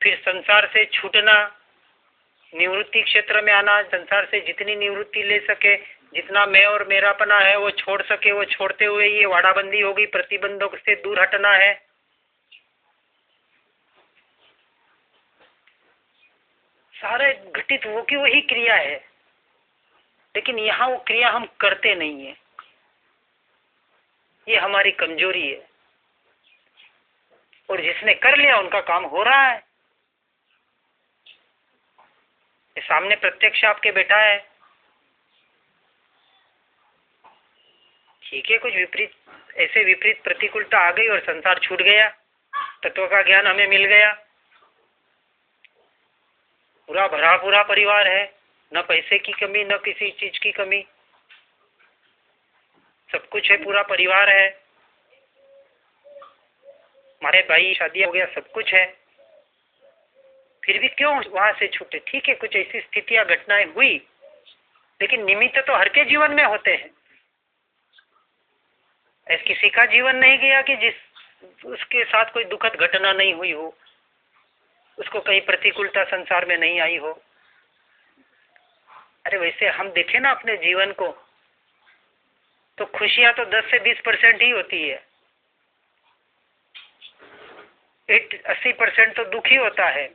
फिर संसार से छूटना, निवृत्ति क्षेत्र में आना, संसार से जितनी निवृत्ति ले सके, जितना मैं और मेरापना है वो छोड़ सके, वो छोड़ते हुए ये वाड़ाबंदी होगी, प्रतिबंधों से दूर हटना है। सारे घटित हो की वही क्रिया है, लेकिन यहाँ वो क्रिया हम करते नहीं है। ये हमारी कमजोरी है। और जिसने कर लिया उनका काम हो रहा है। सामने प्रत्यक्ष आपके बैठा है, ठीक है, कुछ विपरीत, ऐसे विपरीत प्रतिकूलता आ गई और संसार छूट गया, तत्व का ज्ञान हमें मिल गया, पूरा भरा पूरा परिवार है, न पैसे की कमी न किसी चीज की कमी, सब कुछ है, पूरा परिवार है, हमारे भाई शादी हो गया, सब कुछ है। फिर भी क्यों वहां से छूटे? ठीक है, कुछ ऐसी स्थितियां घटनाएं हुई, लेकिन निमित्त तो हर के जीवन में होते हैं। ऐसे किसी का जीवन नहीं गया कि जिस उसके साथ कोई दुखद घटना नहीं हुई हो, उसको कहीं प्रतिकूलता संसार में नहीं आई हो। अरे वैसे हम देखें ना अपने जीवन को, तो खुशियां तो 10 से 20% ही होती है, 80% तो दुख ही होता है।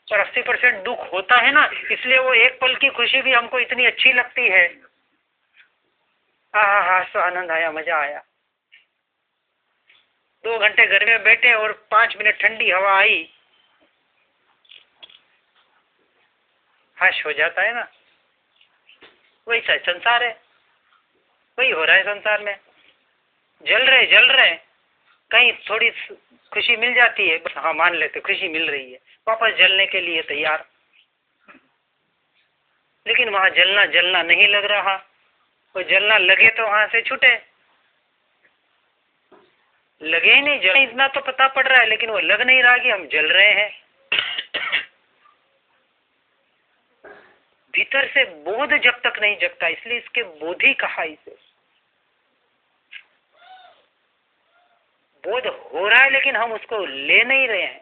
और 80% दुख होता है ना, इसलिए वो एक पल की खुशी भी हमको इतनी अच्छी लगती है। हाँ, तो आनंद आया, मजा आया। 2 घंटे घर में बैठे और 5 मिनट ठंडी हवा आई, हर्ष हो जाता है ना। वही संसार है, वही हो रहा है संसार में। जल रहे, कहीं थोड़ी खुशी मिल जाती है, बस हाँ मान लेते खुशी मिल रही है, वापस जलने के लिए तैयार। लेकिन वहां जलना नहीं लग रहा, वो जलना लगे तो वहां से छूटे, लगे ही नहीं, जल इतना तो पता पड़ रहा है, लेकिन वो लग नहीं रहा कि हम जल रहे हैं। भीतर से बोध जब तक नहीं जगता, इसलिए इसके बोधि कहा इसे। बोध हो रहा है लेकिन हम उसको ले नहीं रहे हैं।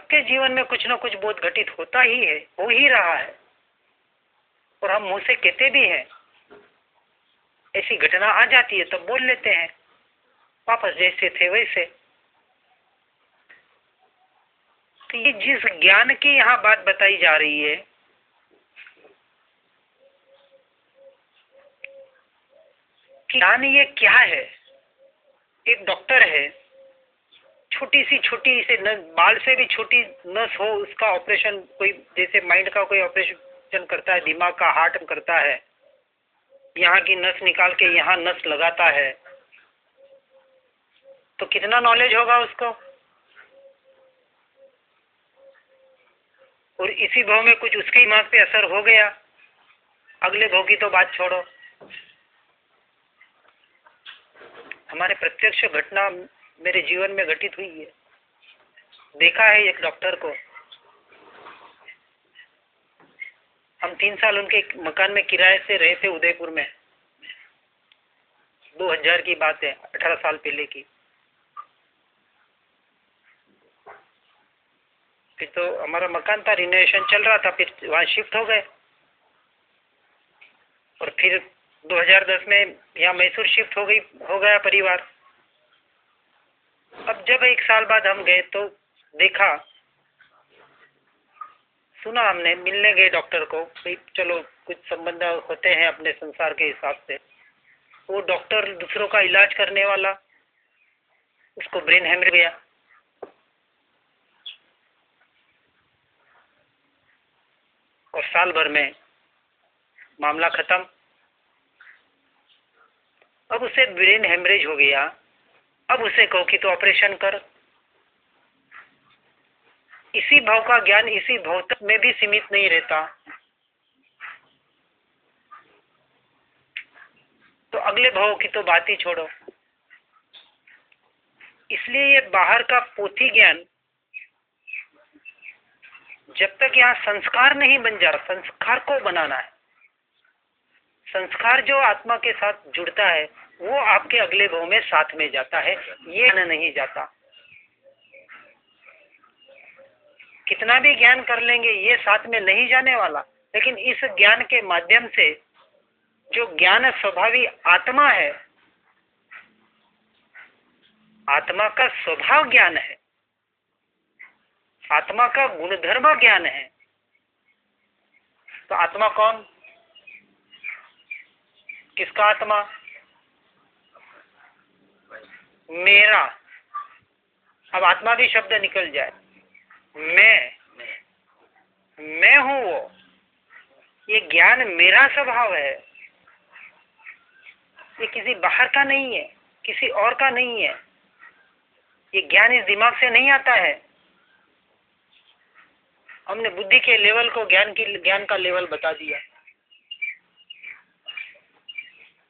सबके जीवन में कुछ ना कुछ बोध घटित होता ही है, हो ही रहा है, और हम मुंह से कहते भी हैं। ऐसी घटना आ जाती है तब बोल लेते हैं, वापस जैसे थे वैसे। तो ये जिस ज्ञान की यहाँ बात बताई जा रही है, ज्ञान ये क्या है? एक डॉक्टर है, छोटी से बाल से भी छोटी नस हो, उसका ऑपरेशन, कोई जैसे माइंड का कोई ऑपरेशन करता है, दिमाग का, हार्ट करता है, यहाँ की नस निकाल के यहाँ नस लगाता है, तो कितना नॉलेज होगा उसको? और इसी भाव में कुछ उसके दिमाग पे असर हो गया, अगले भाव की तो बात छोड़ो। हमारे प्रत्यक्ष घटना मेरे जीवन में घटित हुई है। देखा है एक डॉक्टर को, हम 3 साल उनके मकान में किराए से रहे थे उदयपुर में। 2000 की बात है, 18 साल पहले की। फिर तो हमारा मकान था, रिनोवेशन चल रहा था, फिर वहां शिफ्ट हो गए, और फिर 2010 में यहाँ मैसूर शिफ्ट हो गया परिवार। अब जब 1 साल बाद हम गए तो देखा, सुना, हमने मिलने गए डॉक्टर को, भाई चलो कुछ संबंध होते हैं अपने संसार के हिसाब से। वो डॉक्टर दूसरों का इलाज करने वाला, उसको ब्रेन हेमरेज गया, और साल भर में मामला खत्म। अब उसे ब्रेन हेमरेज हो गया, अब उसे कहो कि तो ऑपरेशन कर। इसी भाव का ज्ञान इसी भाव तक में भी सीमित नहीं रहता, तो अगले भाव की तो बात ही छोड़ो। इसलिए ये बाहर का पोथी ज्ञान जब तक यहाँ संस्कार नहीं बन जा रहा, संस्कार को बनाना है। संस्कार जो आत्मा के साथ जुड़ता है वो आपके अगले भाव में साथ में जाता है, ये नहीं जाता। कितना भी ज्ञान कर लेंगे ये साथ में नहीं जाने वाला। लेकिन इस ज्ञान के माध्यम से जो ज्ञान स्वभावी आत्मा है, आत्मा का स्वभाव ज्ञान है, आत्मा का गुणधर्म ज्ञान है। तो आत्मा कौन? किसका आत्मा? मेरा। अब आत्मा भी शब्द निकल जाए, मैं हूं वो। ये ज्ञान मेरा स्वभाव है, ये किसी बाहर का नहीं है, किसी और का नहीं है। ये ज्ञान इस दिमाग से नहीं आता है। हमने बुद्धि के लेवल को ज्ञान का लेवल बता दिया।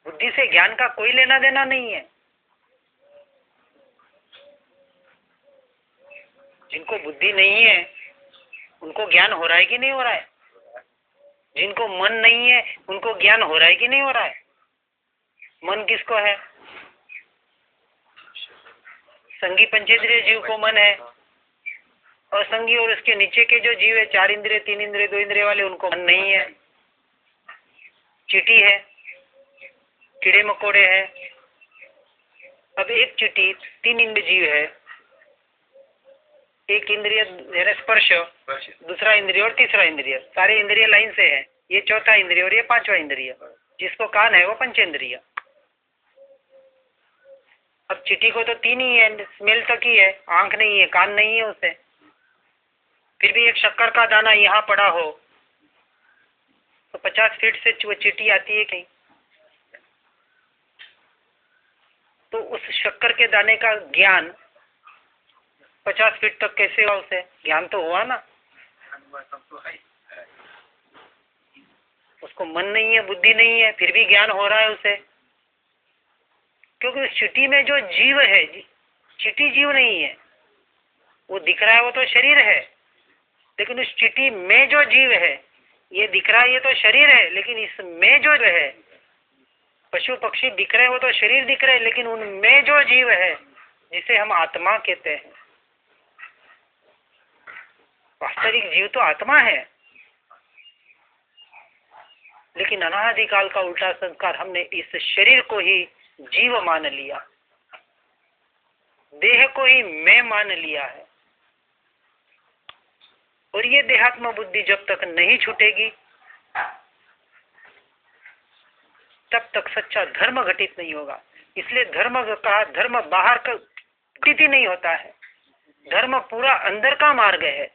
बुद्धि से ज्ञान का कोई लेना देना नहीं है। जिनको बुद्धि नहीं है उनको ज्ञान हो रहा है कि नहीं हो रहा है? जिनको मन नहीं है उनको ज्ञान हो रहा है कि नहीं हो रहा है? मन किसको है? संगी पंचेंद्रिय जीव को मन है, और संगी और उसके नीचे के जो जीव है, 4 इंद्रिय, 3 इंद्रिय, 2 इंद्रिय वाले, उनको मन नहीं है। चींटी है, कीड़े मकोड़े हैं। अब एक चींटी 3 इंद्रिय जीव है, एक इंद्रिय स्पर्श, दूसरा इंद्रिय और तीसरा इंद्रिय, सारे इंद्रिय लाइन से है। ये चौथा इंद्रिय और ये 5वां इंद्रिय। जिसको कान है वो पंचेंद्रिय। अब चींटी को तो 3 ही है, स्मेल तक ही है, आंख नहीं है, कान नहीं है उसे। फिर भी एक शक्कर का दाना यहाँ पड़ा हो तो 50 फीट से वो चींटी आती है कहीं, तो उस शक्कर के दाने का ज्ञान 50 फीट तक कैसे हुआ? उसे ज्ञान तो हुआ ना। उसको मन नहीं है, बुद्धि नहीं है, फिर भी ज्ञान हो रहा है उसे, क्योंकि उस चींटी में जो जीव है, चींटी जीव नहीं है। वो दिख रहा है वो तो शरीर है, लेकिन उस चींटी में जो जीव है, ये दिख रहा है ये तो शरीर है, लेकिन इसमें जो है, पशु पक्षी दिख रहे हैं वो तो शरीर दिख रहे हैं, लेकिन उनमें जो जीव है जिसे हम आत्मा कहते हैं, वास्तविक जीव तो आत्मा है, लेकिन अनादिकाल का उल्टा संस्कार, हमने इस शरीर को ही जीव मान लिया, देह को ही मैं मान लिया है। और ये देहात्म बुद्धि जब तक नहीं छूटेगी तब तक सच्चा धर्म घटित नहीं होगा। इसलिए धर्म कहा, धर्म बाहर का घटित ही नहीं होता है, धर्म पूरा अंदर का मार्ग है।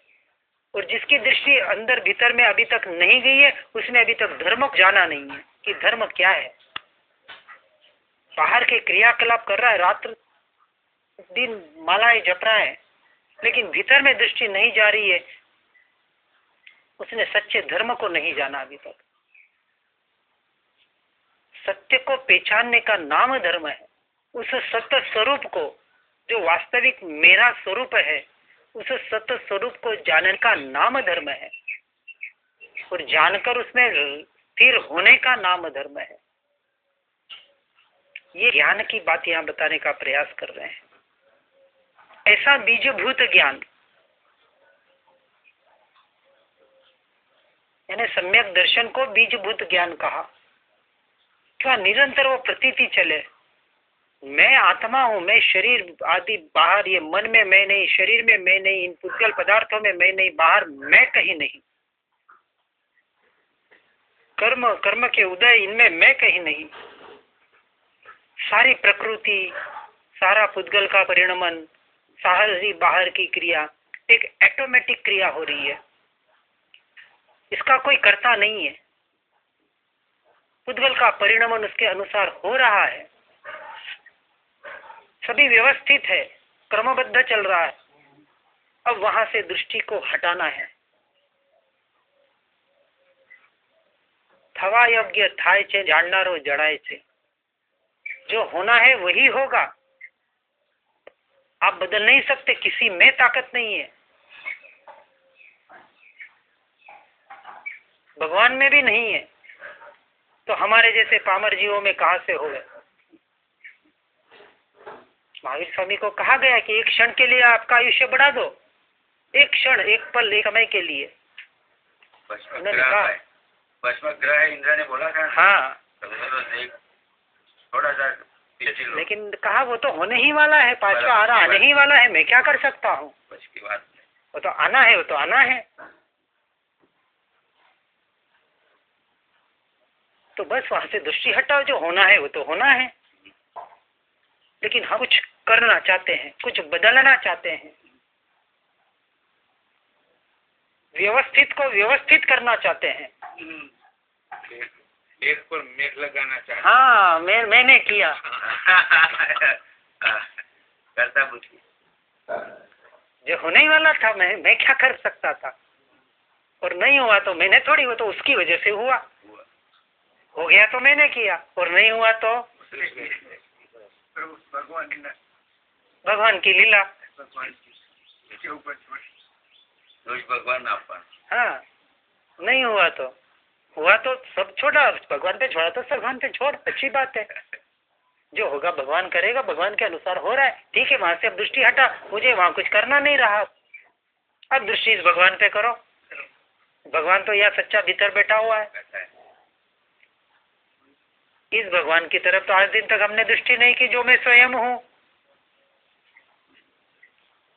और जिसकी दृष्टि अंदर भीतर में अभी तक नहीं गई है, उसने अभी तक धर्म को जाना नहीं है कि धर्म क्या है। बाहर के क्रियाकलाप कर रहा है, रात्र दिन मालाएं जप रहा है, लेकिन भीतर में दृष्टि नहीं जा रही है, उसने सच्चे धर्म को नहीं जाना अभी तक। सत्य को पहचानने का नाम धर्म है। उस सत्य स्वरूप को, जो वास्तविक मेरा स्वरूप है, उस सत्य स्वरूप को जानने का नाम धर्म है। और जानकर उसमें स्थिर होने का नाम धर्म है। ये ज्ञान की बात यहाँ बताने का प्रयास कर रहे हैं। ऐसा बीजभूत ज्ञान, यानी सम्यक दर्शन को बीजभूत ज्ञान कहा। क्या निरंतर वो प्रतीति चले, मैं आत्मा हूं, मैं शरीर आदि बाहर, ये मन में मैं नहीं, शरीर में मैं नहीं, इन पुद्गल पदार्थों में मैं नहीं, बाहर मैं कहीं नहीं, कर्म के उदय इनमें मैं कहीं नहीं, सारी प्रकृति, सारा पुद्गल का परिणमन, साहसी बाहर की क्रिया एक ऑटोमेटिक क्रिया हो रही है, इसका कोई कर्ता नहीं है। पुद्गल का परिणमन उसके अनुसार हो रहा है, सभी व्यवस्थित है, क्रमबद्ध चल रहा है। अब वहां से दृष्टि को हटाना है। थवा योग्य थाय छे जाननारो जड़ाए छे, जो होना है वही होगा, आप बदल नहीं सकते, किसी में ताकत नहीं है, भगवान में भी नहीं है, तो हमारे जैसे पामर जीवों में कहां से हो गए। महावीर स्वामी को कहा गया कि एक क्षण के लिए आपका आयुष्य बढ़ा दो, एक क्षण, एक पल, एक समय के लिए। ग्रह इंद्र ने बोला था। हाँ, थोड़ा सा, लेकिन कहा वो तो होने ही वाला है, पांचवा आ रहा आने ही वाला है, मैं क्या कर सकता हूँ। वो तो आना है, वो तो आना है। तो बस वहां से दृष्टि हटाओ, जो होना है वो तो होना है। लेकिन हम कुछ करना चाहते हैं, कुछ बदलना चाहते हैं, व्यवस्थित को व्यवस्थित करना चाहते हैं। एक पर मेघ लगाना चाहते। हाँ, मैंने किया। करता बुद्धि जो होने ही वाला था, मैं क्या कर सकता था। और नहीं हुआ तो मैंने थोड़ी, वो तो उसकी वजह से हुआ। हो गया तो मैंने किया, और नहीं हुआ तो भगवान की लीला। भगवान आपका। हाँ, नहीं हुआ तो हुआ, तो सब छोड़ा, भगवान पे छोड़ा तो सब भगवान पे छोड़, अच्छी बात है। जो होगा भगवान करेगा, भगवान के अनुसार हो रहा है, ठीक है। वहां से अब दृष्टि हटा, मुझे वहां कुछ करना नहीं रहा, अब दृष्टि इस भगवान पे करो। भगवान तो यह सच्चा भीतर बैठा हुआ है। इस भगवान की तरफ तो आज दिन तक हमने दृष्टि नहीं की, जो मैं स्वयं हूँ।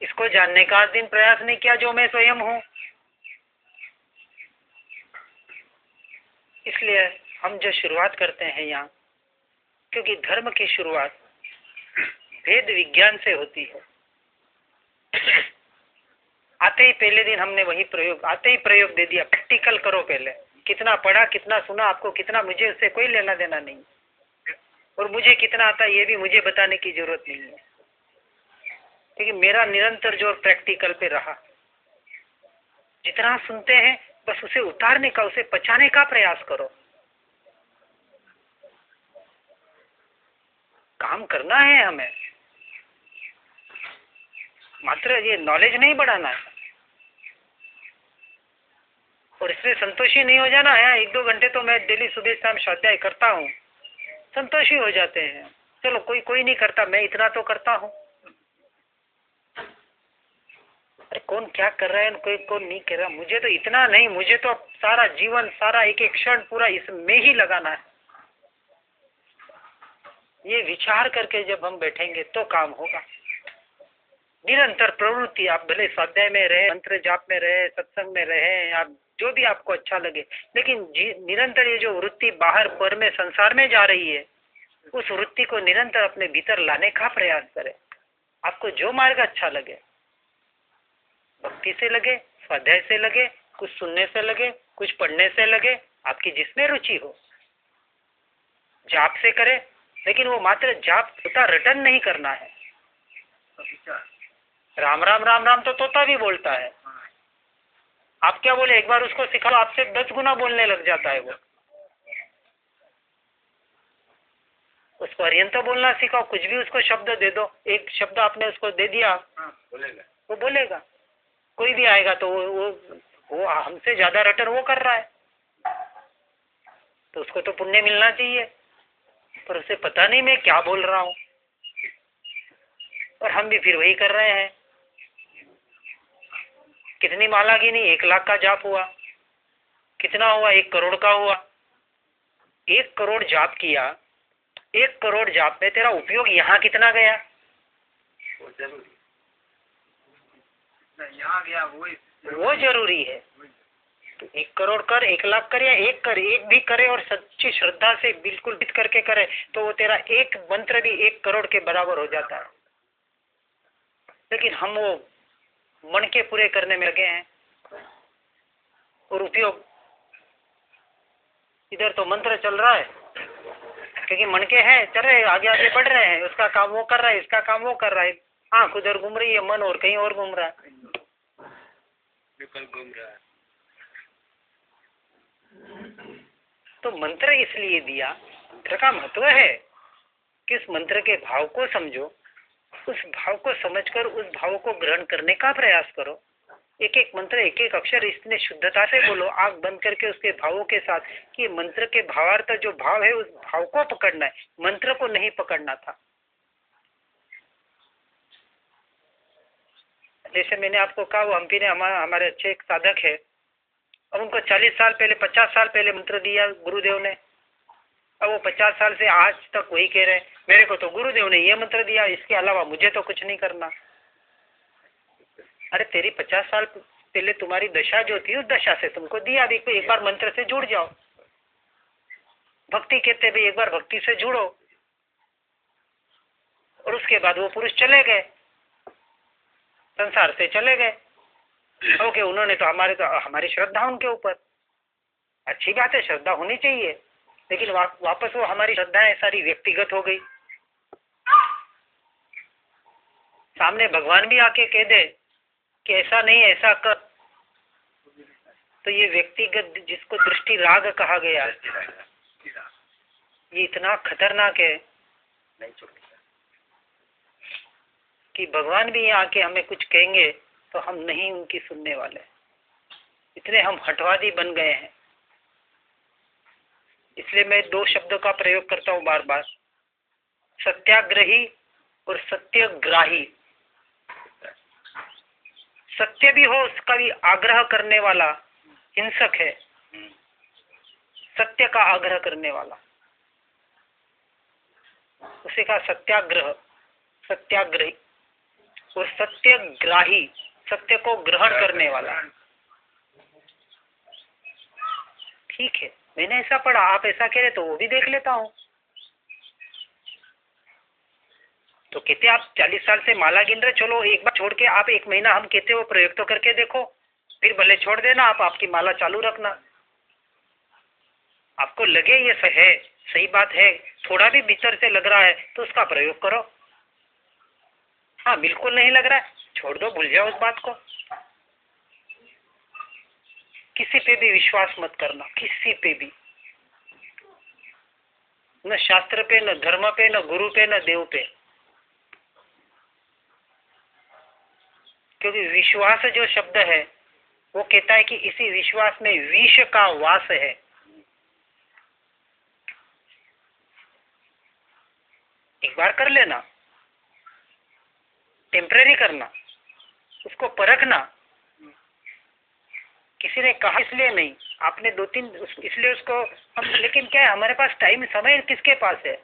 इसको जानने का आज दिन प्रयास नहीं किया, जो मैं स्वयं हूँ। इसलिए हम जो शुरुआत करते हैं यहाँ, क्योंकि धर्म की शुरुआत भेद विज्ञान से होती है। आते ही पहले दिन हमने वही प्रयोग, आते ही प्रयोग दे दिया, प्रैक्टिकल करो पहले। कितना पढ़ा, कितना सुना, आपको कितना, मुझे उससे कोई लेना देना नहीं। और मुझे कितना आता है ये भी मुझे बताने की जरूरत नहीं है, क्योंकि मेरा निरंतर जोर प्रैक्टिकल पे रहा। जितना सुनते हैं बस उसे उतारने का, उसे पचाने का प्रयास करो। काम करना है हमें, मात्र ये नॉलेज नहीं बढ़ाना है। और इसमें संतोषी नहीं हो जाना है। 1-2 घंटे तो मैं डेली सुबह शाम स्वाध्याय करता हूँ, संतोषी हो जाते हैं। चलो कोई नहीं करता, मैं इतना तो करता हूँ। अरे कौन क्या कर रहा है, कोई कौन नहीं कर रहा, मुझे तो इतना नहीं, मुझे तो अब सारा जीवन, सारा एक एक क्षण पूरा इसमें ही लगाना है। ये विचार करके जब हम बैठेंगे तो काम होगा। निरंतर प्रवृत्ति, आप भले स्वाध्याय में रहे, मंत्र जाप में रहे, सत्संग में रहे, आप जो भी आपको अच्छा लगे, लेकिन निरंतर ये जो वृत्ति बाहर पर में संसार में जा रही है, उस वृत्ति को निरंतर अपने भीतर लाने का प्रयास करें। आपको जो मार्ग अच्छा लगे, भक्ति से लगे, स्वाध्याय से लगे, कुछ सुनने से लगे, कुछ पढ़ने से लगे, आपकी जिसमें रुचि हो, जाप से करे, लेकिन वो मात्र जाप तोता रटन नहीं करना है। राम राम राम राम तो तोता भी बोलता है। आप क्या बोले, एक बार उसको सिखाओ, आपसे 10 गुना बोलने लग जाता है वो। उसको अर्यंत बोलना सिखाओ, कुछ भी उसको शब्द दे दो, एक शब्द आपने उसको दे दिया, बोलेगा, वो बोलेगा। कोई भी आएगा तो वो हमसे ज्यादा रटन वो कर रहा है, तो उसको तो पुण्य मिलना चाहिए, पर उसे पता नहीं मैं क्या बोल रहा हूँ, और हम भी फिर वही कर रहे हैं। कितनी माला गिनी, 1 लाख का जाप हुआ, कितना हुआ, 1 करोड़ का हुआ। 1 करोड़ जाप किया, 1 करोड़ जाप में तेरा उपयोग यहाँ कितना गया? वो जरूरी, यहाँ गया वो जरूरी है। तो 1 करोड़ कर, 1 लाख कर, या 1 कर, 1 भी करे और सच्ची श्रद्धा से बिल्कुल बित करके करे, तो वो तेरा 1 मंत्र भी 1 करोड़ के बराबर हो जाता है। लेकिन हम वो मन के पूरे करने में लगे हैं, और उपयोग इधर तो मंत्र चल रहा है क्योंकि मन के हैं, चल रहे, आगे आगे बढ़ रहे हैं, उसका काम वो कर रहा है, इसका काम वो कर रहा है, आंख उधर घूम रही है, मन और कहीं और घूम रहा है, घूम रहा है। तो मंत्र इसलिए दिया, मंत्र का महत्व है कि उस मंत्र के भाव को समझो, उस भाव को समझकर उस भाव को ग्रहण करने का प्रयास करो। एक एक मंत्र, एक एक अक्षर इतने शुद्धता से बोलो, आंख बंद करके उसके भावों के साथ, कि मंत्र के भावार्थ जो भाव है उस भाव को पकड़ना है, मंत्र को नहीं पकड़ना था। जैसे मैंने आपको कहा, वो हम्पी ने हमारे अच्छे एक साधक है, अब उनको 40 साल पहले, 50 साल पहले मंत्र दिया गुरुदेव ने, अब वो 50 साल से आज तक वही कह रहे हैं, मेरे को तो गुरुदेव ने ये मंत्र दिया, इसके अलावा मुझे तो कुछ नहीं करना। अरे तेरी 50 साल पहले तुम्हारी दशा जो थी, उस दशा से तुमको दिया, अभी एक बार मंत्र से जुड़ जाओ। भक्ति कहते भाई, एक बार भक्ति से जुड़ो, और उसके बाद वो पुरुष चले गए, संसार से चले गए। ओके, उन्होंने तो हमारी श्रद्धा उनके ऊपर, अच्छी बात है, श्रद्धा होनी चाहिए, लेकिन वापस वो हमारी श्रद्धाएं सारी व्यक्तिगत हो गई। सामने भगवान भी आके कह दे कि ऐसा नहीं, ऐसा कर, तो ये व्यक्तिगत, जिसको दृष्टि राग कहा गया, ये इतना खतरनाक है नहीं छोड़ेगा कि भगवान भी यहाँ आके हमें कुछ कहेंगे तो हम नहीं उनकी सुनने वाले, इतने हम हठवादी बन गए हैं। इसलिए मैं 2 शब्दों का प्रयोग करता हूँ बार बार, सत्याग्रही और सत्यग्राही। सत्य भी हो, उसका भी आग्रह करने वाला हिंसक है, सत्य का आग्रह करने वाला, उसे कहा सत्याग्रह, सत्याग्रही। और सत्यग्राही, सत्य को ग्रहण करने वाला। ठीक है, मैंने ऐसा पढ़ा, आप ऐसा कह रहे तो वो भी देख लेता हूँ। तो कहते आप 40 साल से माला गिन रहे, चलो एक बार छोड़ के आप 1 महीना, हम कहते वो प्रयोग तो करके देखो, फिर भले छोड़ देना, आप आपकी माला चालू रखना। आपको लगे ये सही बात है, थोड़ा भी भीतर से लग रहा है तो उसका प्रयोग करो। हाँ, बिल्कुल नहीं लग रहा है, छोड़ दो, भूल जाओ उस बात को। किसी पे भी विश्वास मत करना, किसी पे भी, न शास्त्र पे, न धर्म पे, न गुरु पे, न देव पे। क्योंकि विश्वास जो शब्द है वो कहता है कि इसी विश्वास में विष का वास है। एक बार कर लेना, टेम्परेरी करना, उसको परखना, किसी ने कहा इसलिए नहीं, आपने दो तीन इसलिए उसको हम, लेकिन क्या है हमारे पास टाइम समय किसके पास है?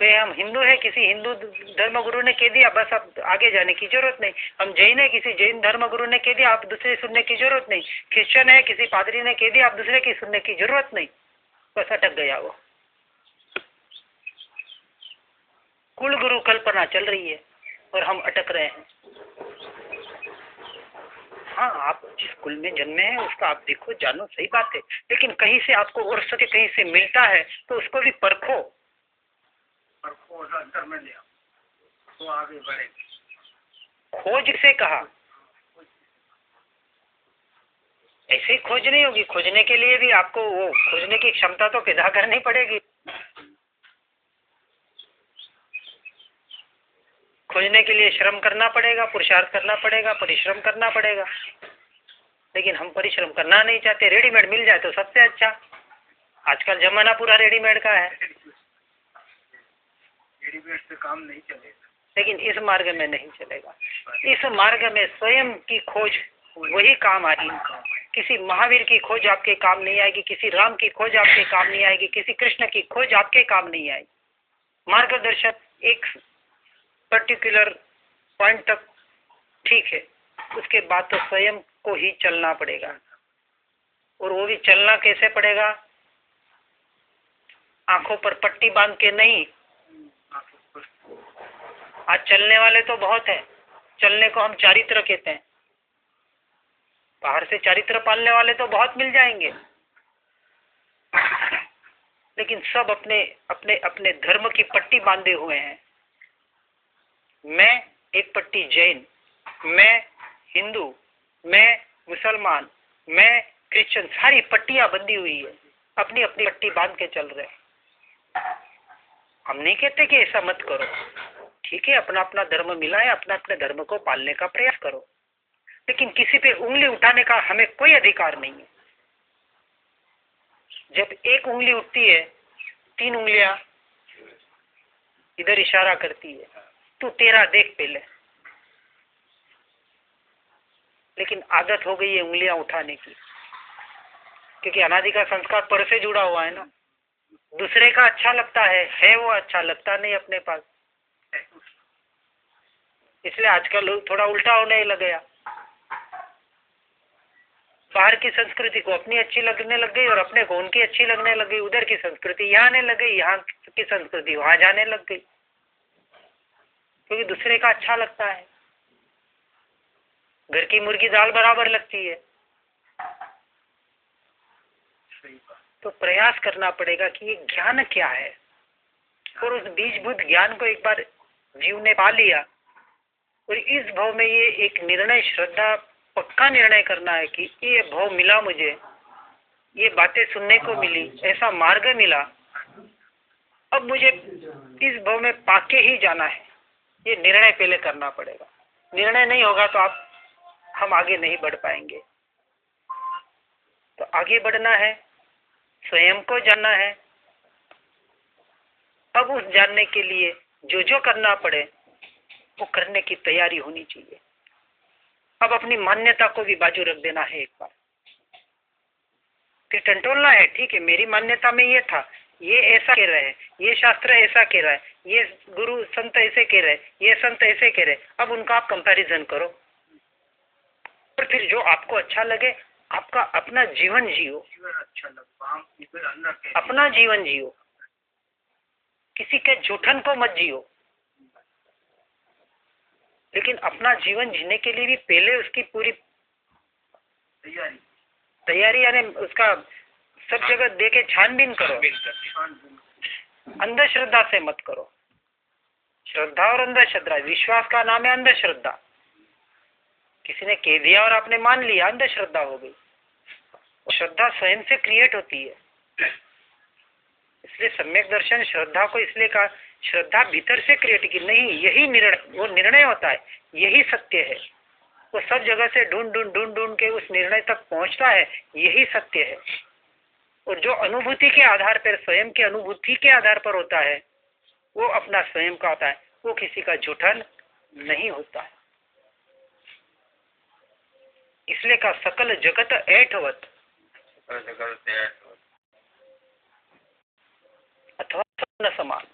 भाई हम हिंदू है, किसी हिंदू धर्म गुरु ने कह दिया बस अब आगे जाने की जरूरत नहीं। हम जैन है, किसी जैन धर्म गुरु ने कह दिया आप दूसरे सुनने की जरूरत नहीं। क्रिश्चियन है, किसी पादरी ने कह दिया आप दूसरे की सुनने की जरूरत नहीं। बस अटक गया वो। कुल गुरु कल्पना चल रही है और हम अटक रहे हैं। हाँ, आप जिस कुल में जन्मे हैं उसका आप देखो जानो, सही बात है, लेकिन कहीं से आपको और सत्य कहीं से मिलता है तो उसको भी परखो, अंदर में लिया तो आगे बढ़ेगी। खोज से कहा, ऐसे ही खोज नहीं होगी। खोजने के लिए भी आपको वो खोजने की क्षमता तो पैदा करनी पड़ेगी। खोजने के लिए श्रम करना पड़ेगा, पुरुषार्थ करना पड़ेगा, परिश्रम करना पड़ेगा। लेकिन हम परिश्रम करना नहीं चाहते। रेडीमेड मिल जाए तो सबसे अच्छा। आजकल जमाना पूरा रेडीमेड का है। रेडीमेड से काम नहीं चलेगा, लेकिन इस मार्ग में नहीं चलेगा। इस मार्ग में स्वयं की खोज वही काम आएगी। किसी महावीर की खोज आपके काम नहीं आएगी, किसी राम की खोज आपके काम नहीं आएगी, किसी कृष्ण की खोज आपके काम नहीं आएगी। मार्गदर्शक एक पर्टिकुलर पॉइंट तक ठीक है, उसके बाद तो स्वयं को ही चलना पड़ेगा। और वो भी चलना कैसे पड़ेगा? आंखों पर पट्टी बांध के नहीं। आज चलने वाले तो बहुत है, चलने को हम चारित्र कहते हैं। बाहर से चारित्र पालने वाले तो बहुत मिल जाएंगे, लेकिन सब अपने अपने अपने धर्म की पट्टी बांधे हुए हैं। मैं एक पट्टी जैन, मैं हिंदू, मैं मुसलमान, मैं क्रिश्चियन, सारी पट्टियां बंधी हुई है। अपनी अपनी पट्टी बांध के चल रहे हैं। हम नहीं कहते कि ऐसा मत करो, ठीक है, अपना अपना धर्म मिला है, अपना अपने धर्म को पालने का प्रयास करो, लेकिन किसी पे उंगली उठाने का हमें कोई अधिकार नहीं है। जब एक उंगली उठती है, तीन उंगलियां इधर इशारा करती है, तू तेरा देख पहले। लेकिन आदत हो गई है उंगलियां उठाने की, क्योंकि अनादि का संस्कार पर से जुड़ा हुआ है ना। दूसरे का अच्छा लगता है वो अच्छा लगता नहीं अपने पास। इसलिए आजकल थोड़ा उल्टा होने लग गया। बाहर की संस्कृति को अपनी अच्छी लगने लग गई और अपने को उनकी अच्छी लगने लग गई। उधर की संस्कृति यहाँ आने लग गई, यहाँ की संस्कृति वहां जाने लग गई, क्योंकि दूसरे का अच्छा लगता है। घर की मुर्गी दाल बराबर लगती है। तो प्रयास करना पड़ेगा कि ये ज्ञान क्या है, और उस बीजभूत ज्ञान को एक बार जीव ने पा लिया, और इस भाव में ये एक निर्णय, श्रद्धा, पक्का निर्णय करना है कि ये भाव मिला मुझे, ये बातें सुनने को मिली, ऐसा मार्ग मिला, अब मुझे इस भाव में पाके ही जाना है। ये निर्णय पहले करना पड़ेगा। निर्णय नहीं होगा तो हम आगे नहीं बढ़ पाएंगे। तो आगे बढ़ना है, स्वयं को जानना है। अब उस जानने के लिए जो जो करना पड़े वो करने की तैयारी होनी चाहिए। अब अपनी मान्यता को भी बाजू रख देना है एक बार, फिर टंटोलना है। ठीक है, मेरी मान्यता में ये था, ये ऐसा कह रहे हैं, ये शास्त्र ऐसा कह रहा है, ये गुरु संत ऐसे कह रहे, ये संत ऐसे कह रहे। अब उनका आप कंपैरिजन करो, और फिर जो आपको अच्छा लगे आपका अपना जीवन जियो। अपना जीवन जियो, किसी के जूठन को मत जियो। लेकिन अपना जीवन जीने के लिए भी पहले उसकी पूरी तैयारी यानी उसका सब जगह देके छानबीन करो। अंधश्रद्धा से मत करो। श्रद्धा और अंधश्रद्धा, विश्वास का नाम है अंधश्रद्धा। किसी ने कह दिया और आपने मान लिया, अंधश्रद्धा हो गई। श्रद्धा स्वयं से क्रिएट होती है। इसलिए सम्यक दर्शन श्रद्धा को इसलिए कहा, श्रद्धा भीतर से क्रिएट की नहीं, यही निर्णय, वो निर्णय होता है, यही सत्य है। वो सब जगह से ढूंढ ढूंढ ढूंढ ढूंढ के उस निर्णय तक पहुंचता है, यही सत्य है। और जो अनुभूति के आधार पर, स्वयं की अनुभूति के आधार पर होता है, वो अपना स्वयं का होता है, वो किसी का झूठन नहीं होता है। इसलिए का सकल जगत ऐठवत सकल जगत से ऐठ अथवा स्वप्न समान।